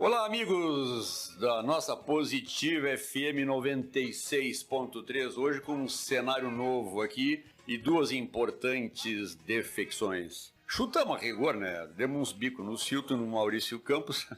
Olá, amigos da nossa Positiva FM 96.3, hoje com um cenário novo aqui e duas importantes defecções. Chutamos a rigor, né? Demos uns bicos no Silton e no Maurício Campos.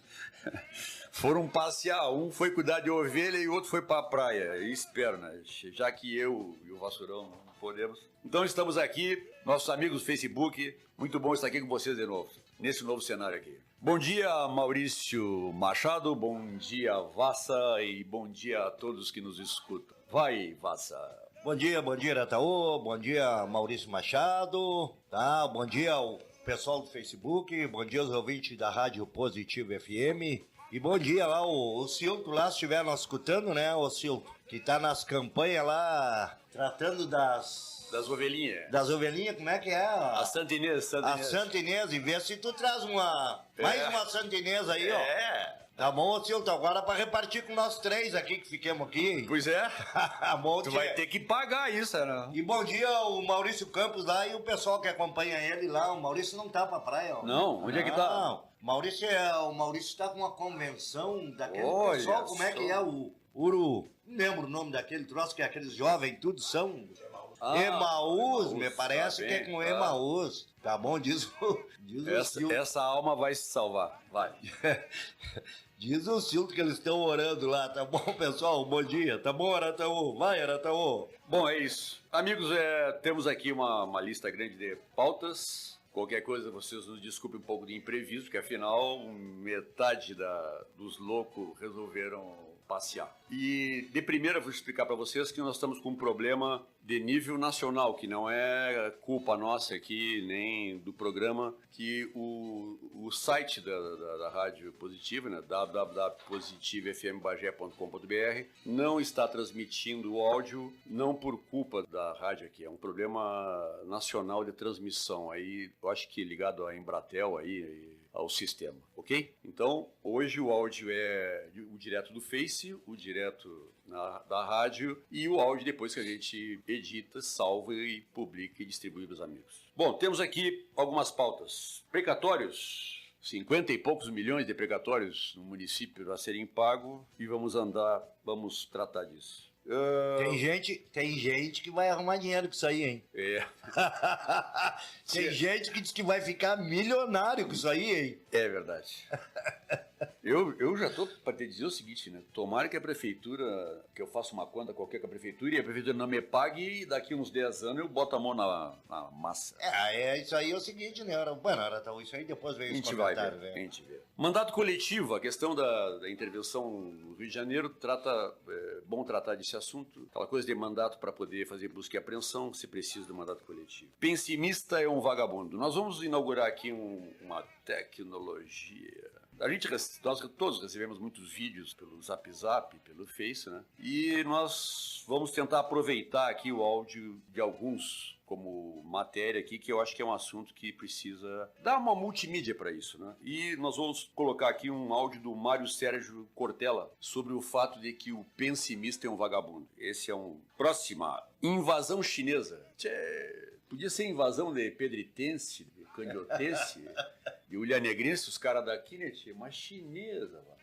Foram passear, um foi cuidar de ovelha e o outro foi para a praia. E espero, né? Já que eu e o Vassourão não podemos. Então estamos aqui, nossos amigos do Facebook. Muito bom estar aqui com vocês de novo, nesse novo cenário aqui. Bom dia, Maurício Machado. Bom dia, Vassa. E bom dia a todos que nos escutam. Vai, Vassa. Bom dia, Arataú, bom dia, Maurício Machado, tá? Bom dia ao pessoal do Facebook, bom dia aos ouvintes da Rádio Positiva FM e bom dia lá o Silto lá, se estiver nos escutando, né, o Silto, que tá nas campanhas lá, tratando das ovelhinhas. Das ovelhinhas, como é que é? A Santa Inês. A Santa Inês, e vê se tu traz mais uma Santa Inês aí, ó. Tá bom, Silton, agora para repartir com nós três aqui que ficamos aqui. Pois é. Bom tu dia. vai ter que pagar isso, né? E bom dia o Maurício Campos lá e o pessoal que acompanha ele lá. O Maurício não tá pra praia, ó. Não? Onde é que tá? Não, o Maurício tá com uma convenção daquele pessoal, como é que é o Uru... Não lembro o nome daquele troço, que aqueles jovens tudo são... Emaús, me parece que é com Emaús. Tá bom, diz essa alma vai se salvar, vai. Diz o Silto que eles estão orando lá, tá bom, pessoal? Bom dia, tá bom, Arataú? Vai, Arataú. Bom, é isso. Amigos, temos aqui uma lista grande de pautas. Qualquer coisa, vocês nos desculpem um pouco de imprevisto, porque afinal, metade dos loucos resolveram passear. E de primeira vou explicar para vocês que nós estamos com um problema de nível nacional, que não é culpa nossa aqui, nem do programa, que o site da Rádio Positiva, né, www.positivafmbagé.com.br, não está transmitindo o áudio, não por culpa da rádio aqui, é um problema nacional de transmissão, aí eu acho que ligado à Embratel aí, ao sistema, ok? Então, hoje o áudio é o direto do Face, o direto da rádio e o áudio depois que a gente edita, salva e publica e distribui para os amigos. Bom, temos aqui algumas pautas. Precatórios, 50 e poucos milhões de precatórios no município a serem pagos e vamos tratar disso. Tem gente que vai arrumar dinheiro com isso aí, hein? Tem gente que diz que vai ficar milionário com isso aí, hein? É verdade. Eu já estou para te dizer o seguinte, né? Tomara que a prefeitura, que eu faça uma conta qualquer com a prefeitura e a prefeitura não me pague e daqui uns 10 anos eu boto a mão na massa. Isso aí é o seguinte, né? Então, isso aí depois vem os comentários. A gente vê. Mandato coletivo, a questão da intervenção no Rio de Janeiro, bom tratar desse assunto. Aquela coisa de mandato para poder fazer busca e apreensão, se precisa do mandato coletivo. Pessimista é um vagabundo. Nós vamos inaugurar aqui uma tecnologia. Nós todos recebemos muitos vídeos pelo Zap, pelo Face, né? E nós vamos tentar aproveitar aqui o áudio de alguns como matéria aqui, que eu acho que é um assunto que precisa dar uma multimídia para isso, né? E nós vamos colocar aqui um áudio do Mário Sérgio Cortella sobre o fato de que o pessimista é um vagabundo. Esse é próxima invasão chinesa. Podia ser invasão de pedritense, de candiotense, de ulhanegrense, os caras daqui, né, tia? Uma chinesa, mano.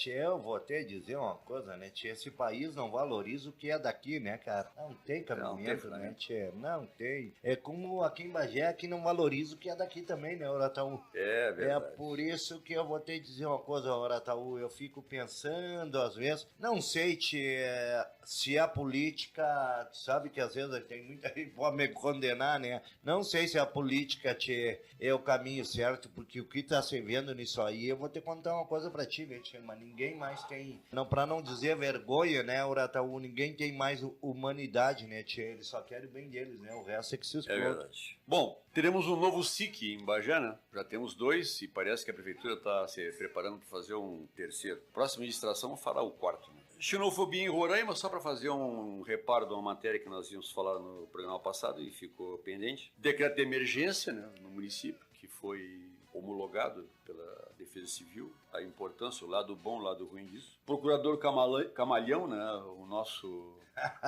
Eu vou até dizer uma coisa, né, tia? Esse país não valoriza o que é daqui, né, cara? Não tem cabimento, né, tia? Não tem. É como aqui em Bagé, que não valoriza o que é daqui também, né, Arataú? É verdade. É por isso que eu vou te dizer uma coisa, Arataú. Eu fico pensando, às vezes, não sei, tia, se a política, sabe que às vezes tem muita gente que pode me condenar, né? Não sei se a política, tia, é o caminho certo, porque o que tá se vendo nisso aí, eu vou te contar uma coisa pra ti, né, tia? Mas ninguém mais tem, pra não dizer vergonha, né, Arataú, ninguém tem mais humanidade, né, tia? Eles só querem o bem deles, né? O resto é que se explode. É verdade. Bom, teremos um novo SIC em Bagé, né? Já temos 2 e parece que a prefeitura está se preparando para fazer um terceiro. Próxima administração fará o 4, né? Xenofobia em Roraima, só para fazer um reparo de uma matéria que nós íamos falar no programa passado e ficou pendente. Decreto de emergência, né, no município, que foi homologado pela Defesa Civil, a importância, o lado bom, o lado ruim disso. Procurador Camalhão, né, o nosso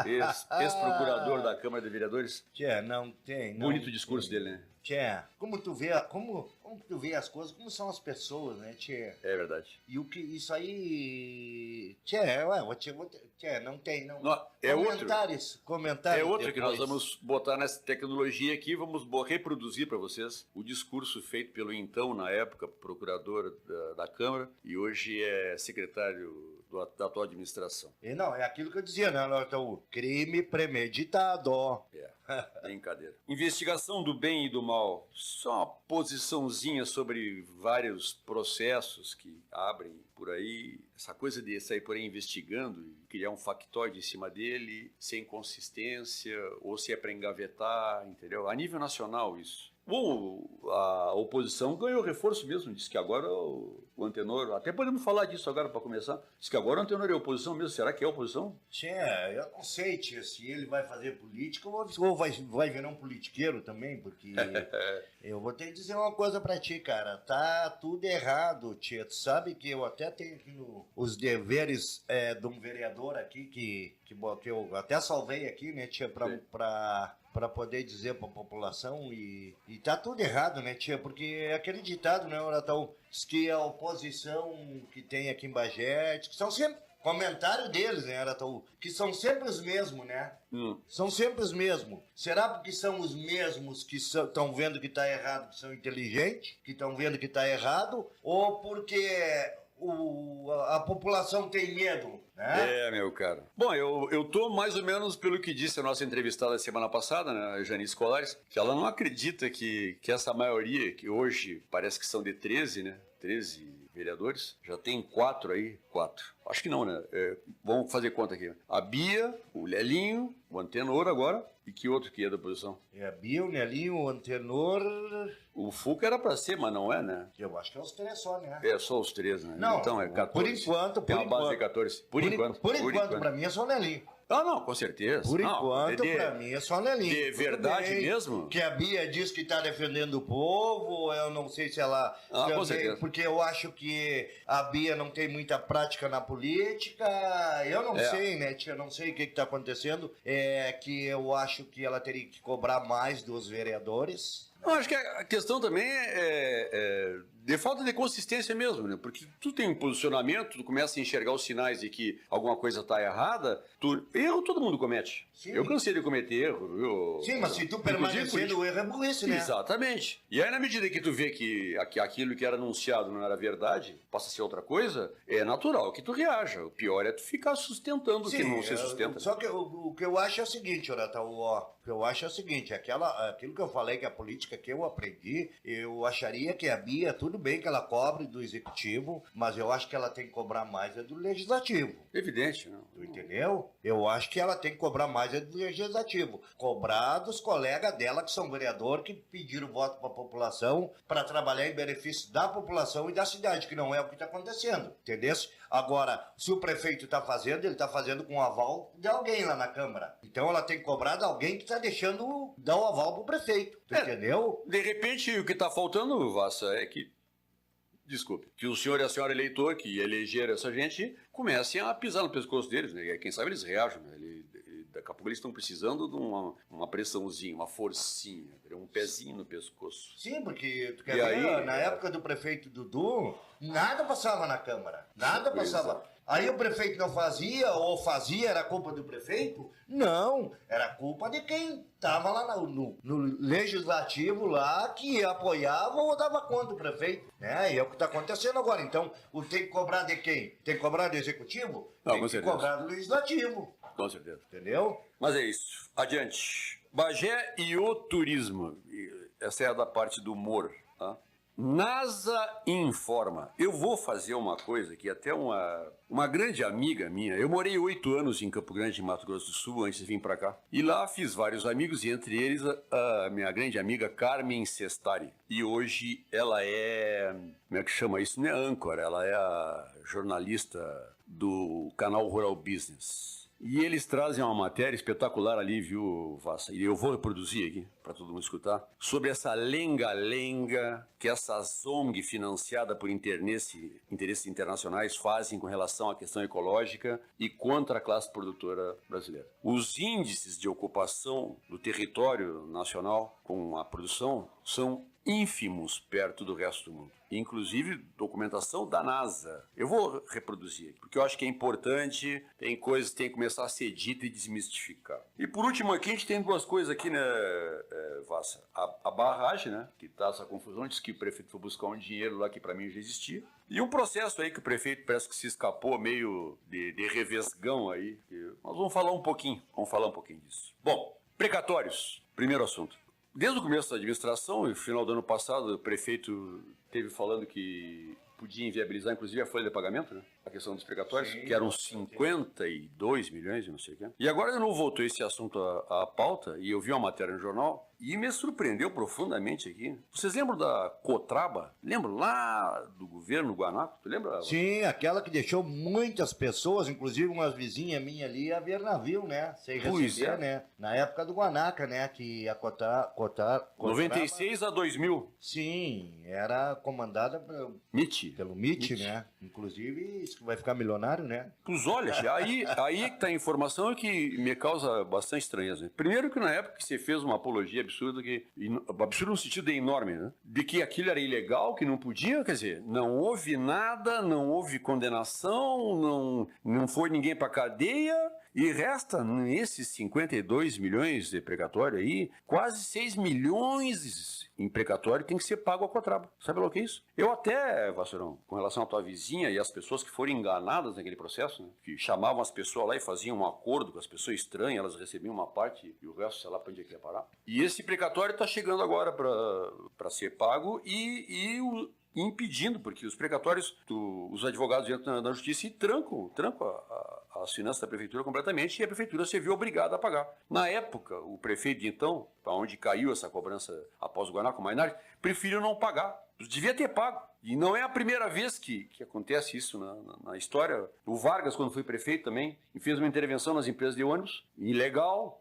Ex-procurador da Câmara de Vereadores. Tchê, não tem. Não Bonito o discurso tem. dele, né? Tchê, como tu vê as coisas, como são as pessoas, né, tchê? É verdade. E o que isso aí, tchê, tchê, não tem, não. É outro. Comentários É outro que nós depois. vamos botar nessa tecnologia aqui, vamos reproduzir para vocês o discurso feito pelo então, na época, procurador da Câmara e hoje é secretário da atual administração. E não, é aquilo que eu dizia, né, Norton? Crime premeditado. Brincadeira. Investigação do bem e do mal. Só uma posiçãozinha sobre vários processos que abrem por aí. Essa coisa de sair por aí investigando e criar um factoide em cima dele, sem consistência, ou se é para engavetar, entendeu? A nível nacional isso. Bom, a oposição ganhou reforço mesmo, disse que agora o Antenor, até podemos falar disso agora para começar, disse que agora o Antenor é oposição mesmo, será que é oposição? Tchê, eu não sei, tchê, se ele vai fazer política ou vai virar um politiqueiro também, porque eu vou ter que dizer uma coisa pra ti, cara, tá tudo errado, tchê, tu sabe que eu até tenho aqui os deveres de um vereador aqui que eu até salvei aqui, né, tchê, para poder dizer para a população e tá tudo errado, né, tia? Porque é aquele ditado, né, Oratão, diz que a oposição que tem aqui em Bagé, que são sempre comentário deles, né, Oratão, que são sempre os mesmos, né? São sempre os mesmos. Será porque são os mesmos que estão vendo que tá errado, que são inteligentes, que estão vendo que tá errado, ou porque a população tem medo, né? Meu caro. Bom, eu tô mais ou menos pelo que disse a nossa entrevistada semana passada, né, a Janice Colares, que ela não acredita que essa maioria, que hoje parece que são de 13, né? 13 vereadores, já tem 4 aí, 4. Acho que não, né? Vamos fazer conta aqui. A Bia, o Lelinho, o Antenor agora, e que outro que é da oposição? É a Bia, o Nelinho, o Antenor... O Fuca era pra ser, mas não é, né? Eu acho que é os 3 só, né? É só os 3, né? Não, então é 14. por enquanto... Tem uma base de 14. Por enquanto. Por enquanto, pra mim é só o Nelinho. Ah, não, com certeza. Por enquanto, pra mim é só o Nelinho. De verdade mesmo? Que a Bia diz que tá defendendo o povo, eu não sei se ela... com certeza. Porque eu acho que a Bia não tem muita prática na política, eu não sei, né, tia, não sei o que tá acontecendo, que eu acho que ela teria que cobrar mais dos vereadores. Eu acho que a questão também é de falta de consistência mesmo, né? Porque tu tem um posicionamento, tu começa a enxergar os sinais de que alguma coisa tá errada, erro todo mundo comete. Sim. Eu cansei de cometer erro, viu? Sim, mas se tu permanecer no erro é burrice, né? Exatamente. E aí, na medida que tu vê que aquilo que era anunciado não era verdade, passa a ser outra coisa, é natural que tu reaja. O pior é tu ficar sustentando o que não se sustenta. Só que o que eu acho é o seguinte, o que eu acho é o seguinte, aquilo que eu falei, que a política que eu aprendi, eu acharia que a Bia, tudo bem que ela cobre do executivo, mas eu acho que ela tem que cobrar mais do legislativo. Evidente, não. Tu entendeu? Eu acho que ela tem que cobrar mais do legislativo. Cobrar dos colegas dela que são vereador, que pediram voto para a população, para trabalhar em benefício da população e da cidade, que não é o que está acontecendo. Entendeu? Agora, se o prefeito está fazendo, ele está fazendo com o aval de alguém lá na Câmara. Então ela tem que cobrar de alguém que está deixando dar o aval para o prefeito. Entendeu? De repente, o que está faltando, Vassa, é que que o senhor e a senhora eleitor que elegeram essa gente comecem a pisar no pescoço deles, né? Quem sabe eles reajam, né? Daqui a pouco eles estão precisando de uma pressãozinha, uma forcinha, um pezinho no pescoço. Sim, porque tu quer ver, na época do prefeito Dudu, nada passava na Câmara, nada passava. Aí o prefeito não fazia, ou fazia, era culpa do prefeito? Não, era culpa de quem estava lá no legislativo lá, que apoiava ou dava conta do prefeito. Né? E é o que está acontecendo agora. Então, tem que cobrar de quem? Tem que cobrar do executivo? Não, tem que cobrar do legislativo. Com certeza. Entendeu? Mas é isso. Adiante. Bagé e o turismo. Essa é a da parte do humor, tá? NASA informa. Eu vou fazer uma coisa que até uma grande amiga minha, eu morei 8 anos em Campo Grande, em Mato Grosso do Sul, antes de vir para cá. E lá fiz vários amigos, e entre eles a minha grande amiga Carmen Sestari. E hoje ela é, como é que chama isso? Não é âncora, ela é a jornalista do canal Rural Business. E eles trazem uma matéria espetacular ali, viu, Vassa? E eu vou reproduzir aqui, para todo mundo escutar, sobre essa lenga-lenga que essas ONG financiada por interesses internacionais fazem com relação à questão ecológica e contra a classe produtora brasileira. Os índices de ocupação do território nacional com a produção são ínfimos perto do resto do mundo. Inclusive documentação da NASA. Eu vou reproduzir aqui, porque eu acho que é importante, tem coisas que tem que começar a ser dita e desmistificar. E por último aqui, a gente tem duas coisas aqui, né, Vassa? A barragem, né, que tá essa confusão, diz que o prefeito foi buscar um dinheiro lá que para mim já existia. E um processo aí que o prefeito parece que se escapou meio de revesgão aí. Nós vamos falar um pouquinho disso. Bom, precatórios, primeiro assunto. Desde o começo da administração, no final do ano passado, o prefeito esteve falando que podia inviabilizar, inclusive, a folha de pagamento, né? A questão dos precatórios, sim, que eram 52 milhões, não sei o quê. E agora de novo voltou esse assunto à pauta, e eu vi uma matéria no jornal, e me surpreendeu profundamente aqui. Vocês lembram da Cotraba? Lembram lá do governo Guanaco? Tu lembra? Sim, aquela que deixou muitas pessoas, inclusive umas vizinhas minhas ali, a ver navio, né? Sem receber, né? Na época do Guanaca, né? Que a Cotraba... 96 a 2000. Sim, era comandada pelo MIT, né? Inclusive, isso que vai ficar milionário, né? Pois olha, aí que tá a informação que me causa bastante estranheza. Primeiro que na época que você fez uma apologia absurda, absurdo no sentido de enorme, né? De que aquilo era ilegal, que não podia, quer dizer, não houve nada, não houve condenação, não foi ninguém pra cadeia, e resta nesses 52 milhões de precatório aí, quase 6 milhões em precatório tem que ser pago a Cotraba. Sabe lá o que é isso? Eu até, Vassourão, com relação à tua vizinha e as pessoas que foram enganadas naquele processo, né? Que chamavam as pessoas lá e faziam um acordo com as pessoas estranhas, elas recebiam uma parte e o resto, sei lá, para onde é que ia parar. E esse precatório está chegando agora para ser pago e impedindo, porque os precatórios, os advogados entram na justiça e trancam as finanças da prefeitura completamente, e a prefeitura se viu obrigada a pagar. Na época, o prefeito de então, para onde caiu essa cobrança após o Guanaco Mainardi, preferiu não pagar. Devia ter pago. E não é a primeira vez que acontece isso na história. O Vargas, quando foi prefeito também, fez uma intervenção nas empresas de ônibus, ilegal,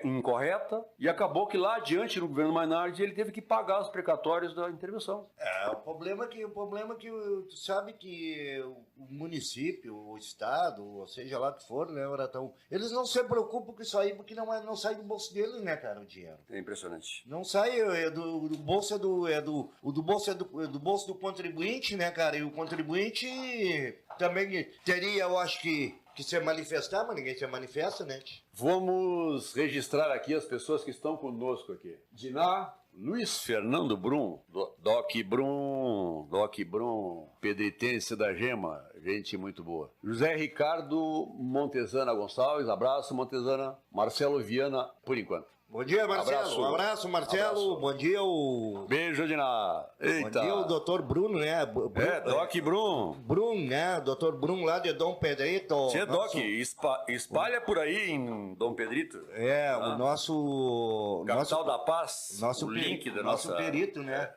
incorreta, e acabou que lá adiante, no governo Mainardi, ele teve que pagar os precatórios da intervenção. O problema é que tu sabe que o município, o estado, ou seja lá que for, né, Oratão, eles não se preocupam com isso aí, porque não sai do bolso deles, né, cara, o dinheiro. É impressionante. Não sai, do bolso do bolso do contribuinte, né, cara? E o contribuinte também teria, eu acho que se manifestar, mas ninguém se manifesta, né? Vamos registrar aqui as pessoas que estão conosco aqui. Diná, Luiz Fernando Brum, Doc Brum, pedritense da Gema, gente muito boa. José Ricardo Montezana Gonçalves, abraço Montezana. Marcelo Viana, por enquanto. Bom dia, Marcelo. Abraço, Marcelo. Abraço. Bom dia, Beijo, Diná. Eita. Bom dia, o doutor Bruno, né? Doc Brum. Brum, né? Doutor Brum lá de Dom Pedrito. Você, Doc, espalha por aí em Dom Pedrito. O nosso... Capital da Paz. O link da nossa... Nosso perito, né?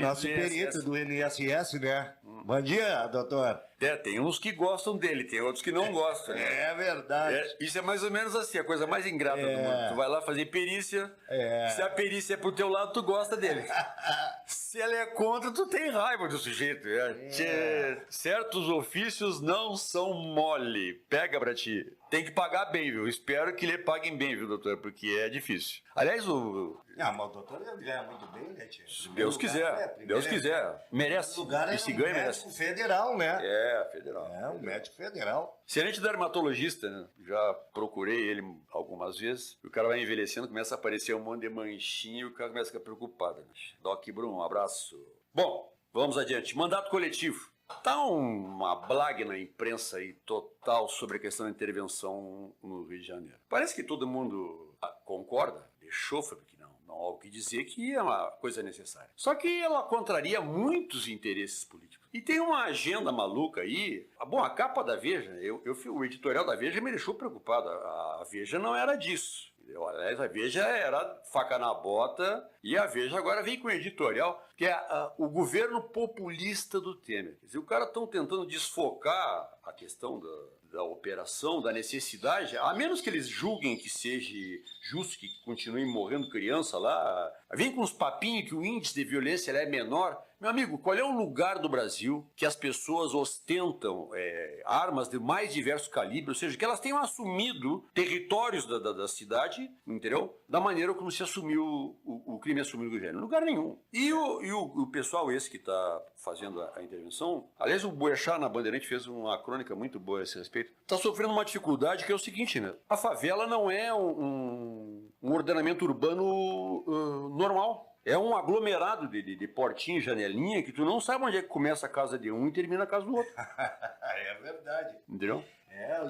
Nosso perito do INSS, né? Bom dia, doutor. Tem uns que gostam dele, tem outros que não gostam. Né? É verdade. Isso é mais ou menos assim, a coisa mais ingrata do mundo. Tu vai lá fazer perícia, se a perícia é pro teu lado, tu gosta dele. Se ela é contra, tu tem raiva do sujeito. Certos ofícios não são mole. Pega pra ti. Tem que pagar bem, viu? Espero que lhe paguem bem, viu, doutor? Porque é difícil. Aliás, mas o doutor ganha muito bem, né, tio? Se Deus quiser. Deus quiser. Merece. Lugar e se ganha, merece. Médico federal, né? Federal. Um médico federal. Excelente dermatologista, né? Já procurei ele algumas vezes. O cara vai envelhecendo, começa a aparecer um monte de manchinha e o cara começa a ficar preocupado. Né? Doc Brum, um abraço. Bom, vamos adiante. Mandato coletivo. Tá uma blague na imprensa aí total sobre a questão da intervenção no Rio de Janeiro. Parece que todo mundo concorda, deixou, porque não há o que dizer que é uma coisa necessária. Só que ela contraria muitos interesses políticos. E tem uma agenda maluca aí. Bom, a capa da Veja, o editorial da Veja me deixou preocupado. A Veja não era disso. Aliás, a Veja era faca na bota e a Veja agora vem com um editorial que é o governo populista do Temer. Quer dizer, o cara estão tentando desfocar a questão da operação, da necessidade, a menos que eles julguem que seja justo que continuem morrendo criança lá, vem com uns papinhos que o índice de violência é menor. Meu amigo, qual é o lugar do Brasil que as pessoas ostentam armas de mais diversos calibres, ou seja, que elas tenham assumido territórios da cidade, entendeu? Da maneira como se assumiu, o crime assumiu no Rio de Janeiro. Lugar nenhum. E o pessoal esse que está fazendo a intervenção, aliás, o Boechat na Bandeirante fez uma crônica muito boa a esse respeito, está sofrendo uma dificuldade que é o seguinte, né? A favela não é um ordenamento urbano normal. É um aglomerado de portinha e janelinha que tu não sabe onde é que começa a casa de um e termina a casa do outro. É verdade. Entendeu?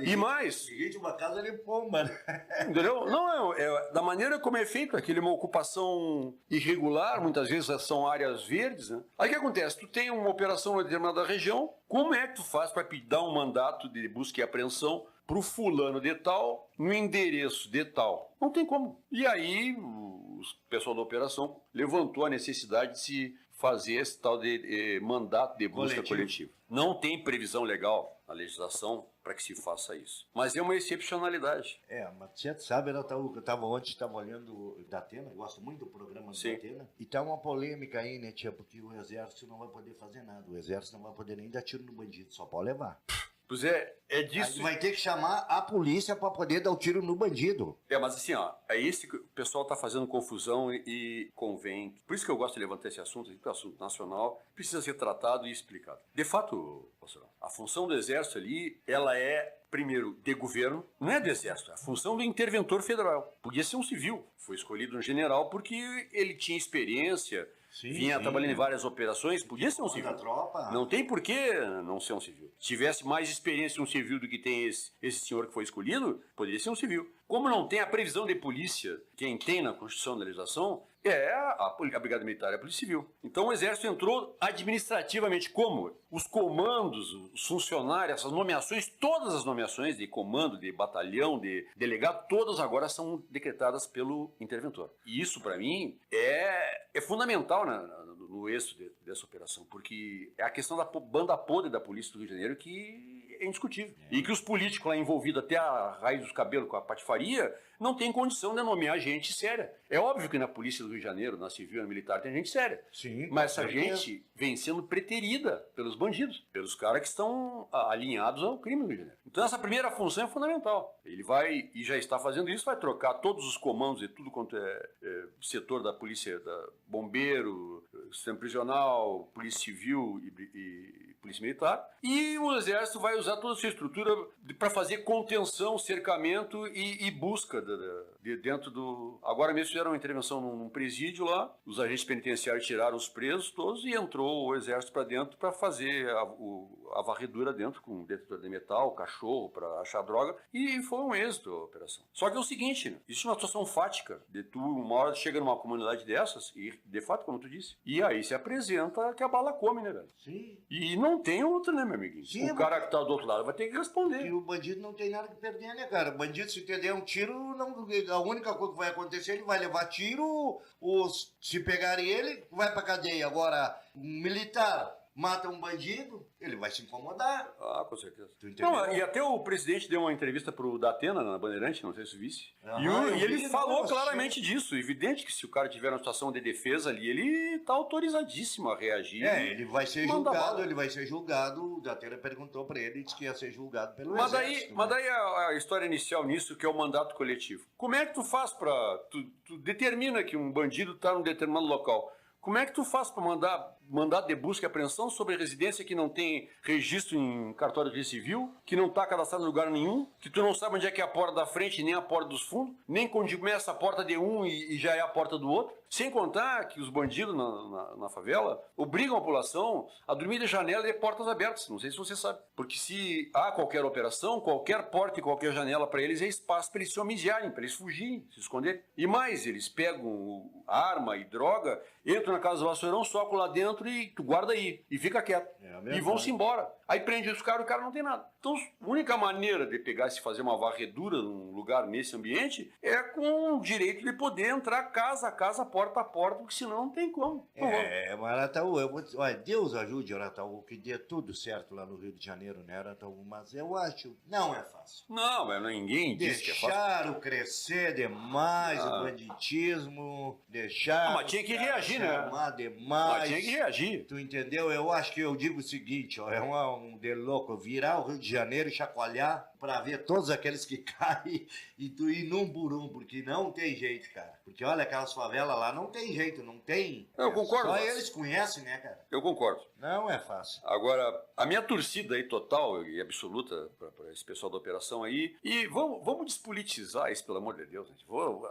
E mais? De uma casa de pomba, né? Entendeu? Não, da maneira como é feito, aquilo é uma ocupação irregular, muitas vezes são áreas verdes, né? Aí o que acontece? Tu tem uma operação em determinada região, como é que tu faz para dar um mandato de busca e apreensão pro fulano de tal, no endereço de tal? Não tem como. E aí, o pessoal da operação levantou a necessidade de se fazer esse tal de mandato de busca coletiva. Não tem previsão legal na legislação para que se faça isso. Mas é uma excepcionalidade. Mas você sabe, eu estava olhando o Datena, gosto muito do programa do Datena, e tá uma polêmica aí, né, tia, porque o exército não vai poder fazer nada, o exército não vai poder nem dar tiro no bandido, só pode levar. Pois é disso. Aí vai ter que chamar a polícia para poder dar o tiro no bandido. Mas assim, é esse que o pessoal está fazendo confusão e convém. Por isso que eu gosto de levantar esse assunto, porque o assunto nacional precisa ser tratado e explicado. De fato, a função do Exército ali, ela é, primeiro, de governo, não é do Exército, é a função do interventor federal. Podia ser um civil, foi escolhido um general porque ele tinha experiência, vinha trabalhando em várias operações, podia ser um civil. Não tem por que não ser um civil. Se tivesse mais experiência um civil do que tem esse senhor que foi escolhido, poderia ser um civil. Como não tem a previsão de polícia, quem tem na Constituição da legislação, a Brigada Militar, é a Polícia Civil. Então o Exército entrou administrativamente. Como? Os comandos, os funcionários, essas nomeações, todas as nomeações de comando, de batalhão, de delegado, todas agora são decretadas pelo interventor. E isso, para mim, é fundamental no êxito dessa operação, porque é a questão da banda podre da Polícia do Rio de Janeiro que é indiscutível. E que os políticos lá envolvidos até a raiz dos cabelos com a patifaria não têm condição de nomear gente séria. É óbvio que na Polícia do Rio de Janeiro, na Civil e na Militar, tem gente séria. Sim, mas essa gente vem sendo preterida pelos bandidos, pelos caras que estão alinhados ao crime do Rio de Janeiro. Então essa primeira função é fundamental. Ele vai, e já está fazendo isso, vai trocar todos os comandos de tudo quanto é setor da polícia, bombeiro, sistema prisional, polícia civil e polícia militar, e o Exército vai usar toda a sua estrutura para fazer contenção, cercamento e busca de dentro do... Agora mesmo fizeram uma intervenção num presídio lá, os agentes penitenciários tiraram os presos todos e entrou o Exército para dentro para fazer a varredura dentro com detetor de metal, cachorro, para achar droga, e foi um êxito a operação. Só que é o seguinte, né? Existe uma situação fática de tu, uma hora chega numa comunidade dessas, e de fato, como tu disse, e aí se apresenta que a bala come, né, velho? Sim. E não tem outra, né, meu amiguinho? Sim, o cara que tá do outro lado vai ter que responder. E o bandido não tem nada que perder, né, cara? O bandido, se der um tiro, a única coisa que vai acontecer, ele vai levar tiro, se pegarem ele, vai pra cadeia. Agora, um militar mata um bandido, ele vai se incomodar. Com certeza. Não, e até o presidente deu uma entrevista pro Datena na Bandeirante, não sei se visse. E ele falou claramente disso. Evidente que se o cara tiver uma situação de defesa ali, ele tá autorizadíssimo a reagir. Ele vai ser julgado, O Datena perguntou pra ele e disse que ia ser julgado pelo Exército. Mas daí a história inicial nisso, que é o mandato coletivo. Como é que tu faz pra... Tu determina que um bandido tá num determinado local. Como é que tu faz para mandar mandado de busca e apreensão sobre residência que não tem registro em cartório de registro civil, que não está cadastrado em lugar nenhum, que tu não sabe onde é que é a porta da frente nem a porta dos fundos, nem quando começa a porta de um e já é a porta do outro? Sem contar que os bandidos na favela obrigam a população a dormir de janela e de portas abertas. Não sei se você sabe. Porque se há qualquer operação, qualquer porta e qualquer janela para eles é espaço para eles se homiciarem, para eles fugirem, se esconderem. E mais, eles pegam arma e droga, entram na casa do vassourão, soco lá dentro e tu guarda aí. E fica quieto. E vão-se embora. Aí prende os caras e o cara não tem nada. Então, a única maneira de pegar e se fazer uma varredura num lugar nesse ambiente é com o direito de poder entrar casa a casa, porta a porta, porque senão não tem como. Mas Arataú, olha, Deus ajude, Arataú, que dê tudo certo lá no Rio de Janeiro, né, Arataú? Mas eu acho, não é fácil. Não, mas ninguém disse que é fácil. Deixaram crescer demais o banditismo, deixaram... mas tinha que reagir, né? Demais. Mas tinha que reagir. Tu entendeu? Eu acho que eu digo o seguinte, ó, é um de louco, virar o Rio de Janeiro e chacoalhar para ver todos aqueles que caem e tu ir num por um, porque não tem jeito, cara. Porque olha, aquelas favelas lá não tem jeito, não tem. Eu concordo. Só eles conhecem, né, cara? Eu concordo. Não é fácil. Agora, a minha torcida aí total e absoluta para esse pessoal da operação aí, e vamos despolitizar isso, pelo amor de Deus, gente.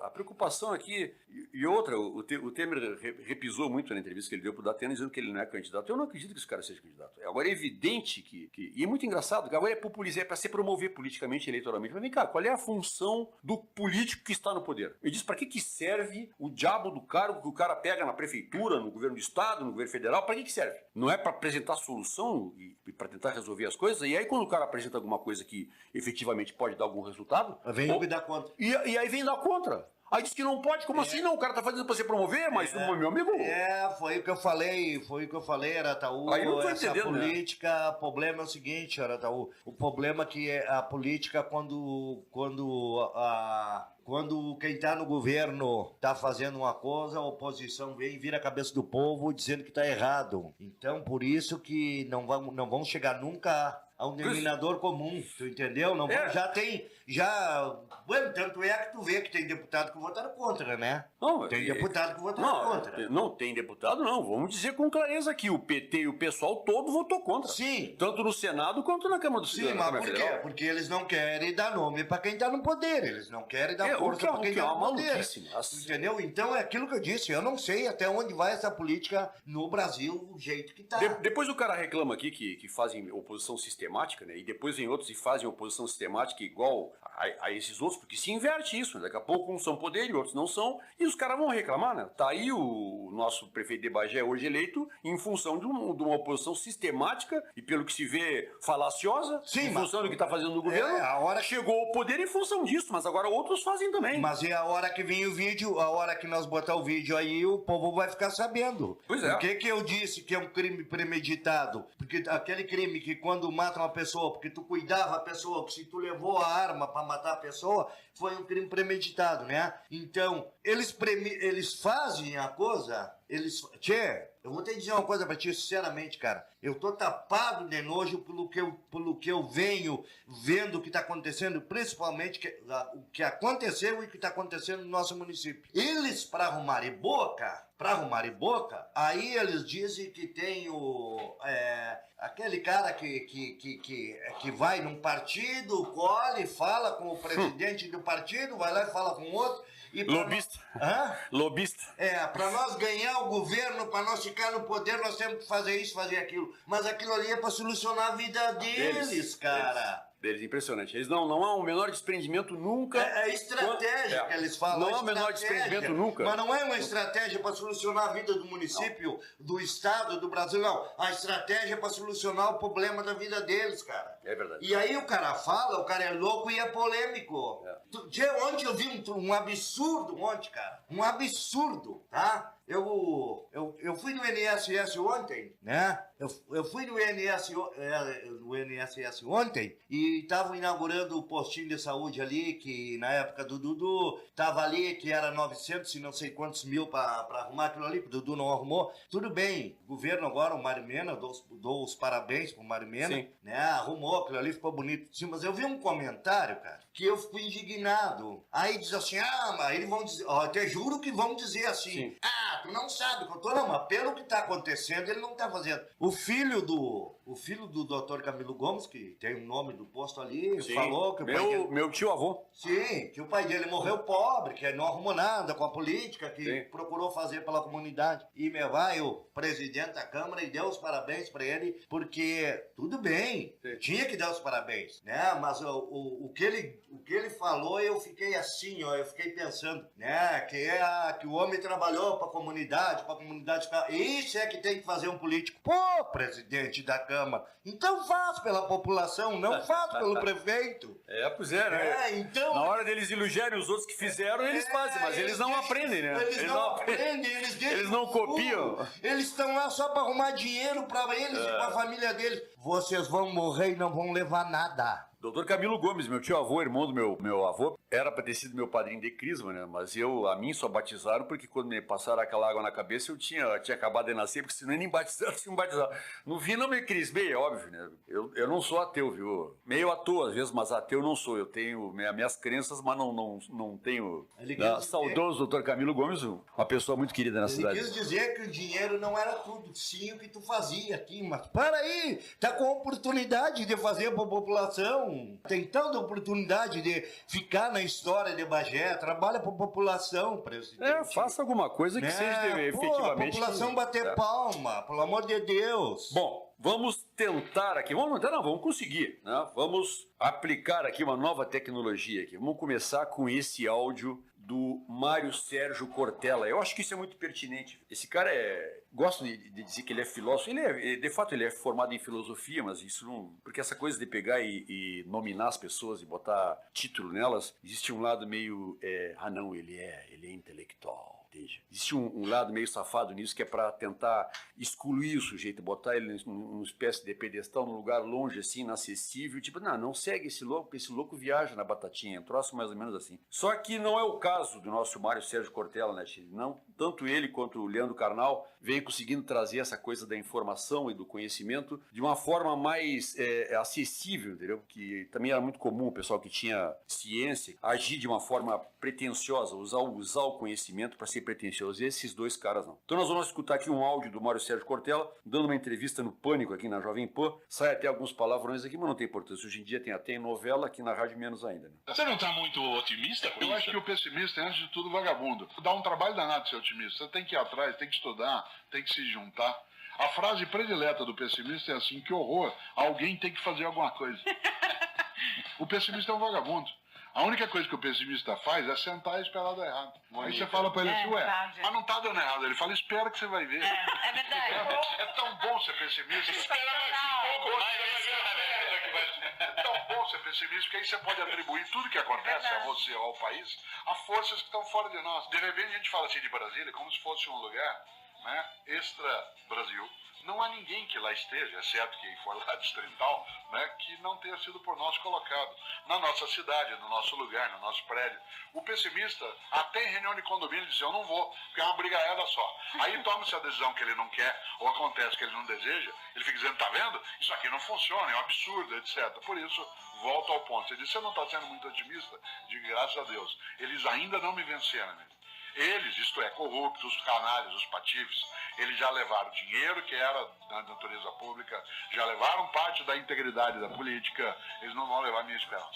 A preocupação aqui, e outra, o Temer repisou muito na entrevista que ele deu pro Datena, dizendo que ele não é candidato. Eu não acredito que esse cara seja candidato. Agora é evidente e é muito engraçado, que agora é populizar, é para se promover politicamente, eleitoralmente. Mas vem cá, qual é a função do político que está no poder? Me diz, para que serve o diabo do cargo que o cara pega na prefeitura, no governo do estado, no governo federal? Para que serve? Não é para apresentar solução e para tentar resolver as coisas? E aí quando o cara apresenta alguma coisa que efetivamente pode dar algum resultado... Vem me dar conta. E aí vem dar contra. Aí diz que não pode, como assim não? O cara tá fazendo pra você promover, mas meu amigo... Foi o que eu falei, Arataú. Aí não tô essa entendendo, política, né? O problema é o seguinte, Arataú. O problema é que a política, quando quem está no governo está fazendo uma coisa, a oposição vem e vira a cabeça do povo dizendo que está errado. Então, por isso que não vão chegar nunca a um denominador comum, tu entendeu? Não, Bueno, tanto é que tu vê que tem deputado que votaram contra, né? Tem deputado que votaram contra. Não, tem deputado não. Vamos dizer com clareza aqui, o PT e o pessoal todo votou contra. Sim. Tanto no Senado quanto na Câmara do Senado. Sim, mas por quê? Porque eles não querem dar nome para quem está no poder. Eles não querem dar força para quem está no poder. Entendeu? Então é aquilo que eu disse. Eu não sei até onde vai essa política no Brasil, do jeito que está. Depois o cara reclama aqui que fazem oposição sistemática, né? E depois vem outros e fazem oposição sistemática igual a esses outros, porque se inverte isso, né? Daqui a pouco uns são poder e outros não são, e os caras vão reclamar, né? Tá aí o nosso prefeito de Bagé hoje eleito em função de uma oposição sistemática e, pelo que se vê, falaciosa. Sim, em função do que tá fazendo no governo. A hora chegou ao poder em função disso, mas agora outros fazem também. Mas é a hora que vem o vídeo, a hora que nós botar o vídeo aí, o povo vai ficar sabendo. Pois é. Por que eu disse que é um crime premeditado? Porque aquele crime que quando mata uma pessoa, porque tu cuidava a pessoa, que se tu levou a arma para matar a pessoa, foi um crime premeditado, né? Então, eles fazem a coisa, eu vou te dizer uma coisa pra ti, sinceramente, cara. Eu tô tapado de nojo pelo que eu venho vendo o que tá acontecendo, principalmente o que aconteceu e o que tá acontecendo no nosso município. Eles, pra arrumarem boca, aí eles dizem que tem aquele cara que vai num partido, colhe, fala com o presidente do partido, vai lá e fala com outro. Lobista. Lobista. Pra nós ganhar o governo, pra nós ficar no poder, nós temos que fazer isso, fazer aquilo. Mas aquilo ali é pra solucionar a vida deles, cara. Deles, impressionante. Eles não há um menor desprendimento nunca. É estratégia que eles falam. Não há um menor desprendimento nunca. Mas não é uma estratégia para solucionar a vida do município, do estado, do Brasil, não. A estratégia é para solucionar o problema da vida deles, cara. É verdade. E aí o cara fala, o cara é louco e é polêmico. Ontem eu vi um absurdo, cara. Um absurdo, tá? Eu fui no INSS ontem, né? Eu fui no INSS ontem e estavam inaugurando o postinho de saúde ali, que na época do Dudu tava ali, que era 900 e não sei quantos mil para arrumar aquilo ali, o Dudu não arrumou. Tudo bem, o governo agora, o Mário Mena, dou os parabéns pro Mário Mena, sim, né? Arrumou aquilo ali, ficou bonito. Sim, mas eu vi um comentário, cara, que eu fico indignado. Aí diz assim, mas eles vão dizer, eu até juro que vão dizer assim, sim, tu não sabe que eu tô, não, mas pelo que tá acontecendo, ele não tá fazendo. O filho do Dr. Camilo Gomes, que tem o nome do posto ali, sim, falou que meu tio avô. Sim, que o pai dele morreu pobre, que não arrumou nada com a política, que sim, procurou fazer pela comunidade. E vai o presidente da Câmara e deu os parabéns pra ele, porque tudo bem, sim, tinha que dar os parabéns, né? Mas o que ele falou, eu fiquei assim, eu fiquei pensando, né? Que o homem trabalhou pra comunidade, comunidade, para a comunidade ficar... Isso é que tem que fazer um político. Pô, presidente da Câmara, então faz pela população, não faz pelo prefeito. Pois é, né? Então... Na hora deles elogiarem os outros que fizeram, eles fazem, mas eles não aprendem, né? Eles não aprendem, eles não copiam. Eles estão lá só para arrumar dinheiro para eles e para a família deles. Vocês vão morrer e não vão levar nada. Doutor Camilo Gomes, meu tio-avô, irmão do meu avô, era para ter sido meu padrinho de crisma, né? Mas a mim só batizaram porque quando me passaram aquela água na cabeça eu tinha acabado de nascer, porque senão nem batizaram, se me batizaram. No fim não me crismei, é óbvio, né? Eu não sou ateu, viu? Meio à toa às vezes, mas ateu não sou. Eu tenho minhas crenças, mas não tenho... Saudoso doutor Camilo Gomes, uma pessoa muito querida na cidade. Ele quis dizer que o dinheiro não era tudo, sim o que tu fazia aqui, mas para aí, tá com a oportunidade de fazer para a população. Tem tanta oportunidade de ficar na história de Bagé, trabalha para a população, presidente. Faça alguma coisa que seja efetivamente... A população bater palma, pelo amor de Deus. Bom, vamos tentar aqui, vamos conseguir, né? Vamos aplicar aqui uma nova tecnologia aqui. Vamos começar com esse áudio do Mário Sérgio Cortella. Eu acho que isso é muito pertinente. Esse cara gosto de dizer que ele é filósofo. De fato, ele é formado em filosofia, mas isso não... Porque essa coisa de pegar e nominar as pessoas e botar título nelas, existe um lado meio... não, ele é intelectual. Existe um lado meio safado nisso, que é para tentar excluir o sujeito, botar ele numa espécie de pedestal, num lugar longe, assim, inacessível, tipo, não segue esse louco viaja na batatinha, um troço mais ou menos assim. Só que não é o caso do nosso Mário Sérgio Cortella, né, Chile? Não, tanto ele quanto o Leandro Carnal vem conseguindo trazer essa coisa da informação e do conhecimento de uma forma mais acessível, entendeu? Que também era muito comum o pessoal que tinha ciência agir de uma forma pretensiosa, usar o conhecimento para ser pretensioso. Esses dois caras não. Então nós vamos escutar aqui um áudio do Mário Sérgio Cortella dando uma entrevista no Pânico aqui na Jovem Pan. Sai até alguns palavrões aqui, mas não tem importância. Hoje em dia tem até em novela, aqui na rádio menos ainda. Né? Você não está muito otimista com isso? Eu acho que o pessimista é, antes de tudo, vagabundo. Dá um trabalho danado ser otimista. Você tem que ir atrás, tem que estudar, tem que se juntar. A frase predileta do pessimista é assim: que horror, alguém tem que fazer alguma coisa. O pessimista é um vagabundo. A única coisa que o pessimista faz é sentar e esperar dar errado. Aí você fala pra ele assim, mas não tá dando errado. Ele fala, espera que você vai ver. É verdade. É tão bom ser pessimista. É tão bom ser pessimista, porque aí você pode atribuir tudo que acontece a você ou ao país a forças que estão fora de nós. De repente a gente fala assim de Brasília como se fosse um lugar, né, extra-Brasil. Não há ninguém que lá esteja, exceto quem for lá distrital, né, que não tenha sido por nós colocado. Na nossa cidade, no nosso lugar, no nosso prédio. O pessimista, até em reunião de condomínio, diz, eu não vou, porque é uma brigaiada só. Aí toma-se a decisão que ele não quer, ou acontece que ele não deseja, ele fica dizendo, tá vendo? Isso aqui não funciona, é um absurdo, etc. Por isso, volta ao ponto. Ele diz, você não está sendo muito otimista? De graças a Deus. Eles ainda não me venceram, né? Eles, isto é, corruptos, os canalhas, os patifes, eles já levaram dinheiro que era da natureza pública, já levaram parte da integridade da política, eles não vão levar minha esperança.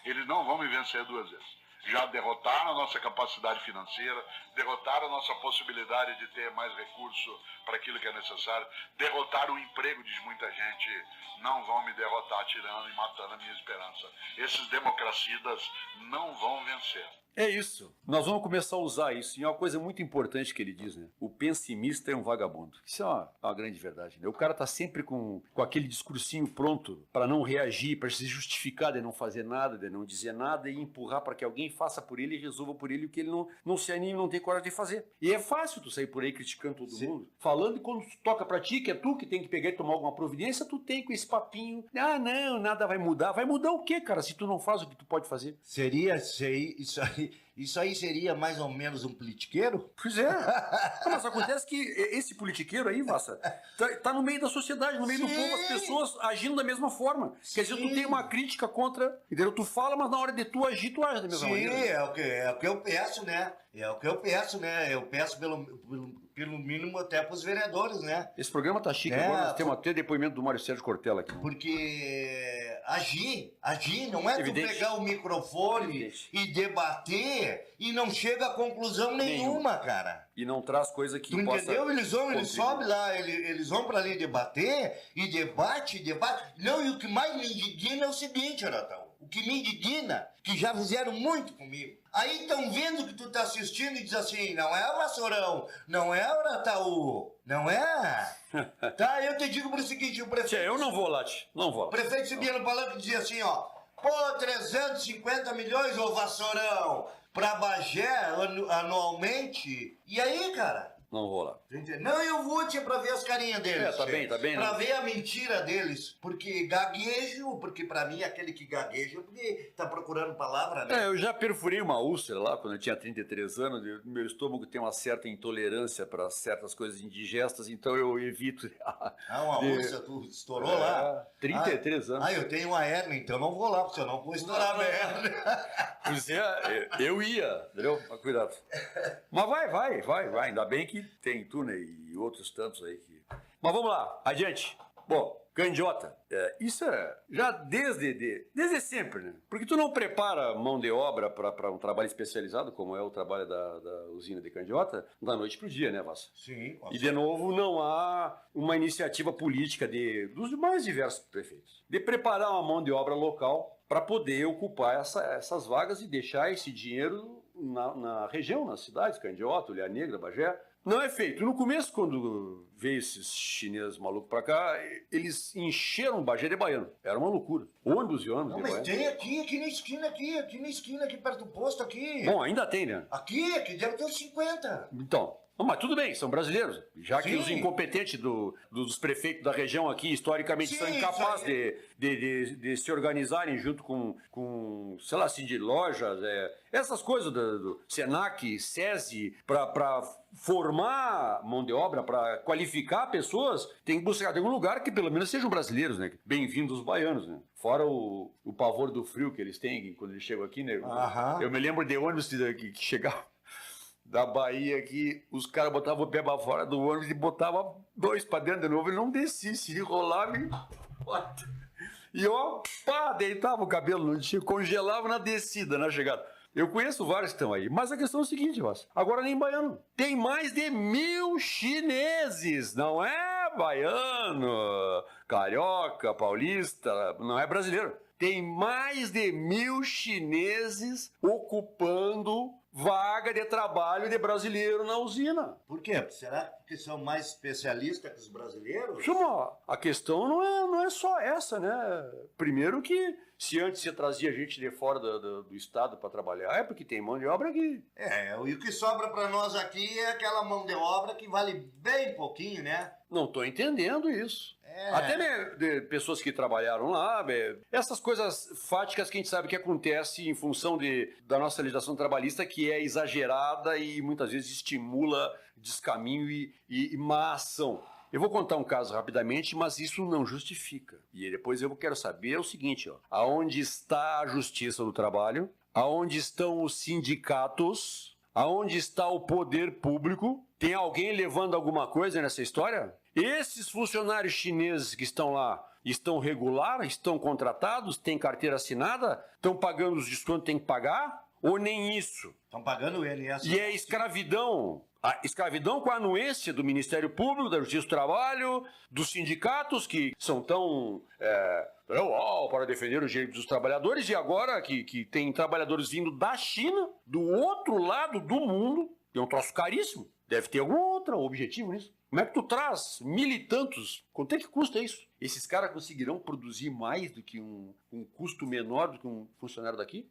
Eles não vão me vencer duas vezes. Já derrotaram a nossa capacidade financeira, derrotaram a nossa possibilidade de ter mais recurso para aquilo que é necessário, derrotaram o emprego de muita gente, não vão me derrotar tirando e matando a minha esperança. Esses democracidas não vão vencer. É isso. Nós vamos começar a usar isso. E é uma coisa muito importante que ele diz, né? O pessimista é um vagabundo. Isso é uma grande verdade, né? O cara tá sempre com aquele discursinho pronto para não reagir, para se justificar de não fazer nada, de não dizer nada e empurrar para que alguém faça por ele e resolva por ele o que ele não se anime, não tem coragem de fazer. E é fácil tu sair por aí criticando todo mundo, falando, e quando tu toca pra ti, que é tu que tem que pegar e tomar alguma providência, tu tem com esse papinho, não, nada vai mudar. Vai mudar o quê, cara, se tu não faz o que tu pode fazer? Isso aí seria mais ou menos um politiqueiro? Pois é. Mas acontece que esse politiqueiro aí, Vassa, tá no meio da sociedade, no meio do povo, as pessoas agindo da mesma forma. Quer dizer, tu tem uma crítica contra, entendeu? Tu fala, mas na hora de tu agir, tu age da mesma maneira. Sim, é o que eu peço, né? Eu peço pelo mínimo até pros vereadores, né? Esse programa tá chique, agora nós temos até depoimento do Mário Sérgio Cortella aqui. Porque agir não é Evidente. tu pegar o microfone e debater e não chega a conclusão nenhuma, cara. E não traz coisa que tu possa... entendeu? Eles sobem lá, eles vão pra ali debater e debate. Não, e o que mais me indigna é o seguinte, Natal. O que me indigna, que já fizeram muito comigo. Aí estão vendo que tu tá assistindo e diz assim, não é o Vassourão, não é o Arataú, não é? Tá, eu te digo por o seguinte, o prefeito... Tchê, eu não vou lá, tchê, não vou. O prefeito subia no palanque e dizia assim, ó, pô, 350 milhões, ô Vassourão, pra Bagé anualmente. E aí, cara? Não vou lá. Não, eu vou, tia, pra ver as carinhas deles. Tá bem, Pra né? ver a mentira deles. Porque gaguejo, porque pra mim aquele que gagueja, porque tá procurando palavra, né? Eu já perfurei uma úlcera lá quando eu tinha 33 anos. Meu estômago tem uma certa intolerância para certas coisas indigestas, então eu evito. Uma úlcera, tu estourou lá? 33 anos. Eu tenho uma hérnia, então não vou lá, porque eu não vou estourar a hérnia. Pois é, eu ia, entendeu? Mas cuidado. Mas vai. Ainda bem que tem tu, né? E outros tantos aí que... Mas vamos lá, adiante. Bom, candiota, isso é já desde sempre, né? Porque tu não prepara mão de obra para um trabalho especializado, como é o trabalho da usina de candiota, da noite pro dia, né, Vassa? Sim. E, de novo, não há uma iniciativa política dos mais diversos prefeitos de preparar uma mão de obra local para poder ocupar essas vagas e deixar esse dinheiro na região, nas cidades, Candiota, Ilha Negra, Bagé. Não é feito. No começo, quando veio esses chineses malucos pra cá, eles encheram o Bagé de baiano. Era uma loucura. Ônibus e ônibus de Mas baiano. tem aqui na esquina, aqui perto do posto, aqui. Bom, ainda tem, né? Aqui deve ter uns 50. Então, mas tudo bem, são brasileiros. Já que Sim. os incompetentes dos prefeitos da região aqui, historicamente, são Sim, incapazes de se organizarem junto com sei lá, assim, de lojas, essas coisas do Senac, SESI, para formar mão de obra, para qualificar pessoas, tem que buscar em algum lugar que pelo menos sejam brasileiros, né? Bem-vindos os baianos, né? Fora o pavor do frio que eles têm quando eles chegam aqui, né? Eu me lembro de ônibus que chegavam da Bahia aqui, os caras botavam o pé pra fora do ônibus e botavam dois pra dentro de novo, ele não descia, se enrolava e deitava o cabelo no dia, congelava na descida, na chegada. Eu conheço vários que estão aí, mas a questão é o seguinte, agora nem baiano. Tem mais de 1.000 chineses, não é baiano, carioca, paulista, não é brasileiro. Tem mais de 1.000 chineses ocupando vaga de trabalho de brasileiro na usina. Por quê? Será que são mais especialistas que os brasileiros? Chama, a questão não é só essa, né? Primeiro que se antes você trazia gente de fora do estado para trabalhar, é porque tem mão de obra aqui. E o que sobra para nós aqui é aquela mão de obra que vale bem pouquinho, né? Não estou entendendo isso. Até de pessoas que trabalharam lá, essas coisas fáticas que a gente sabe que acontece em função da nossa legislação trabalhista, que é exagerada e muitas vezes estimula descaminho e má ação. Eu vou contar um caso rapidamente, mas isso não justifica. E depois eu quero saber o seguinte, aonde está a justiça do trabalho, aonde estão os sindicatos, aonde está o poder público? Tem alguém levando alguma coisa nessa história? Esses funcionários chineses que estão lá estão regulares, estão contratados, têm carteira assinada, estão pagando os descontos que têm que pagar? Ou nem isso? Estão pagando o INSS. E é escravidão. A escravidão com a anuência do Ministério Público, da Justiça do Trabalho, dos sindicatos que são tão para defender os direitos dos trabalhadores, e agora que tem trabalhadores vindo da China, do outro lado do mundo, é um troço caríssimo. Deve ter algum outro objetivo nisso. Como é que tu traz 1.000 e tantos? Quanto é que custa isso? Esses caras conseguirão produzir mais do que um custo menor do que um funcionário daqui?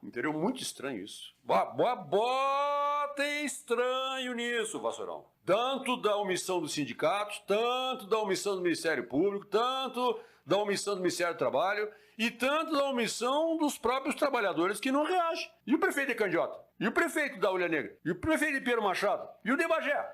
Entendeu? Muito estranho isso. Bota estranho nisso, Vassourão. Tanto da omissão dos sindicatos, tanto da omissão do Ministério Público, tanto da omissão do Ministério do Trabalho e tanto da omissão dos próprios trabalhadores que não reagem. E o prefeito de Candiota? E o prefeito da Ilha Negra? E o prefeito de Pedro Machado? E o de Bagé?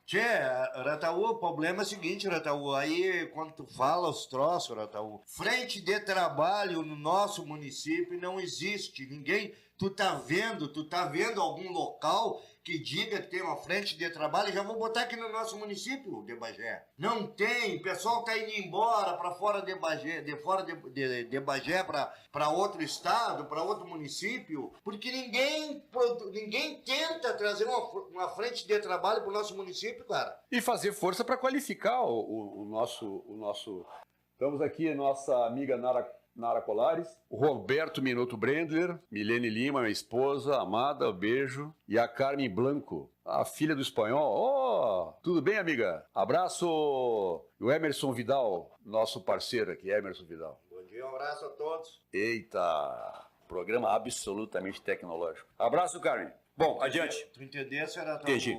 Tchê, Arataú, o problema é o seguinte, Arataú, aí quando tu fala os troços, Arataú, frente de trabalho no nosso município não existe, ninguém, tu tá vendo algum local que diga que tem uma frente de trabalho? Já vou botar aqui no nosso município de Bagé. Não tem, o pessoal tá indo embora para fora de Bagé, de Bagé para outro estado, para outro município, porque ninguém tenta trazer uma frente de trabalho para o nosso município, cara. E fazer força para qualificar o nosso... Estamos aqui, nossa amiga Nara Nara Colares, o Roberto Minuto Brendler, Milene Lima, minha esposa, amada, beijo, e a Carmen Blanco, a filha do espanhol. Oh, tudo bem, amiga? Abraço! O Emerson Vidal, nosso parceiro aqui, Emerson Vidal. Bom dia, um abraço a todos. Eita, programa absolutamente tecnológico. Abraço, Carmen. Bom, adiante. Tu entendesse, era tão... Entendi.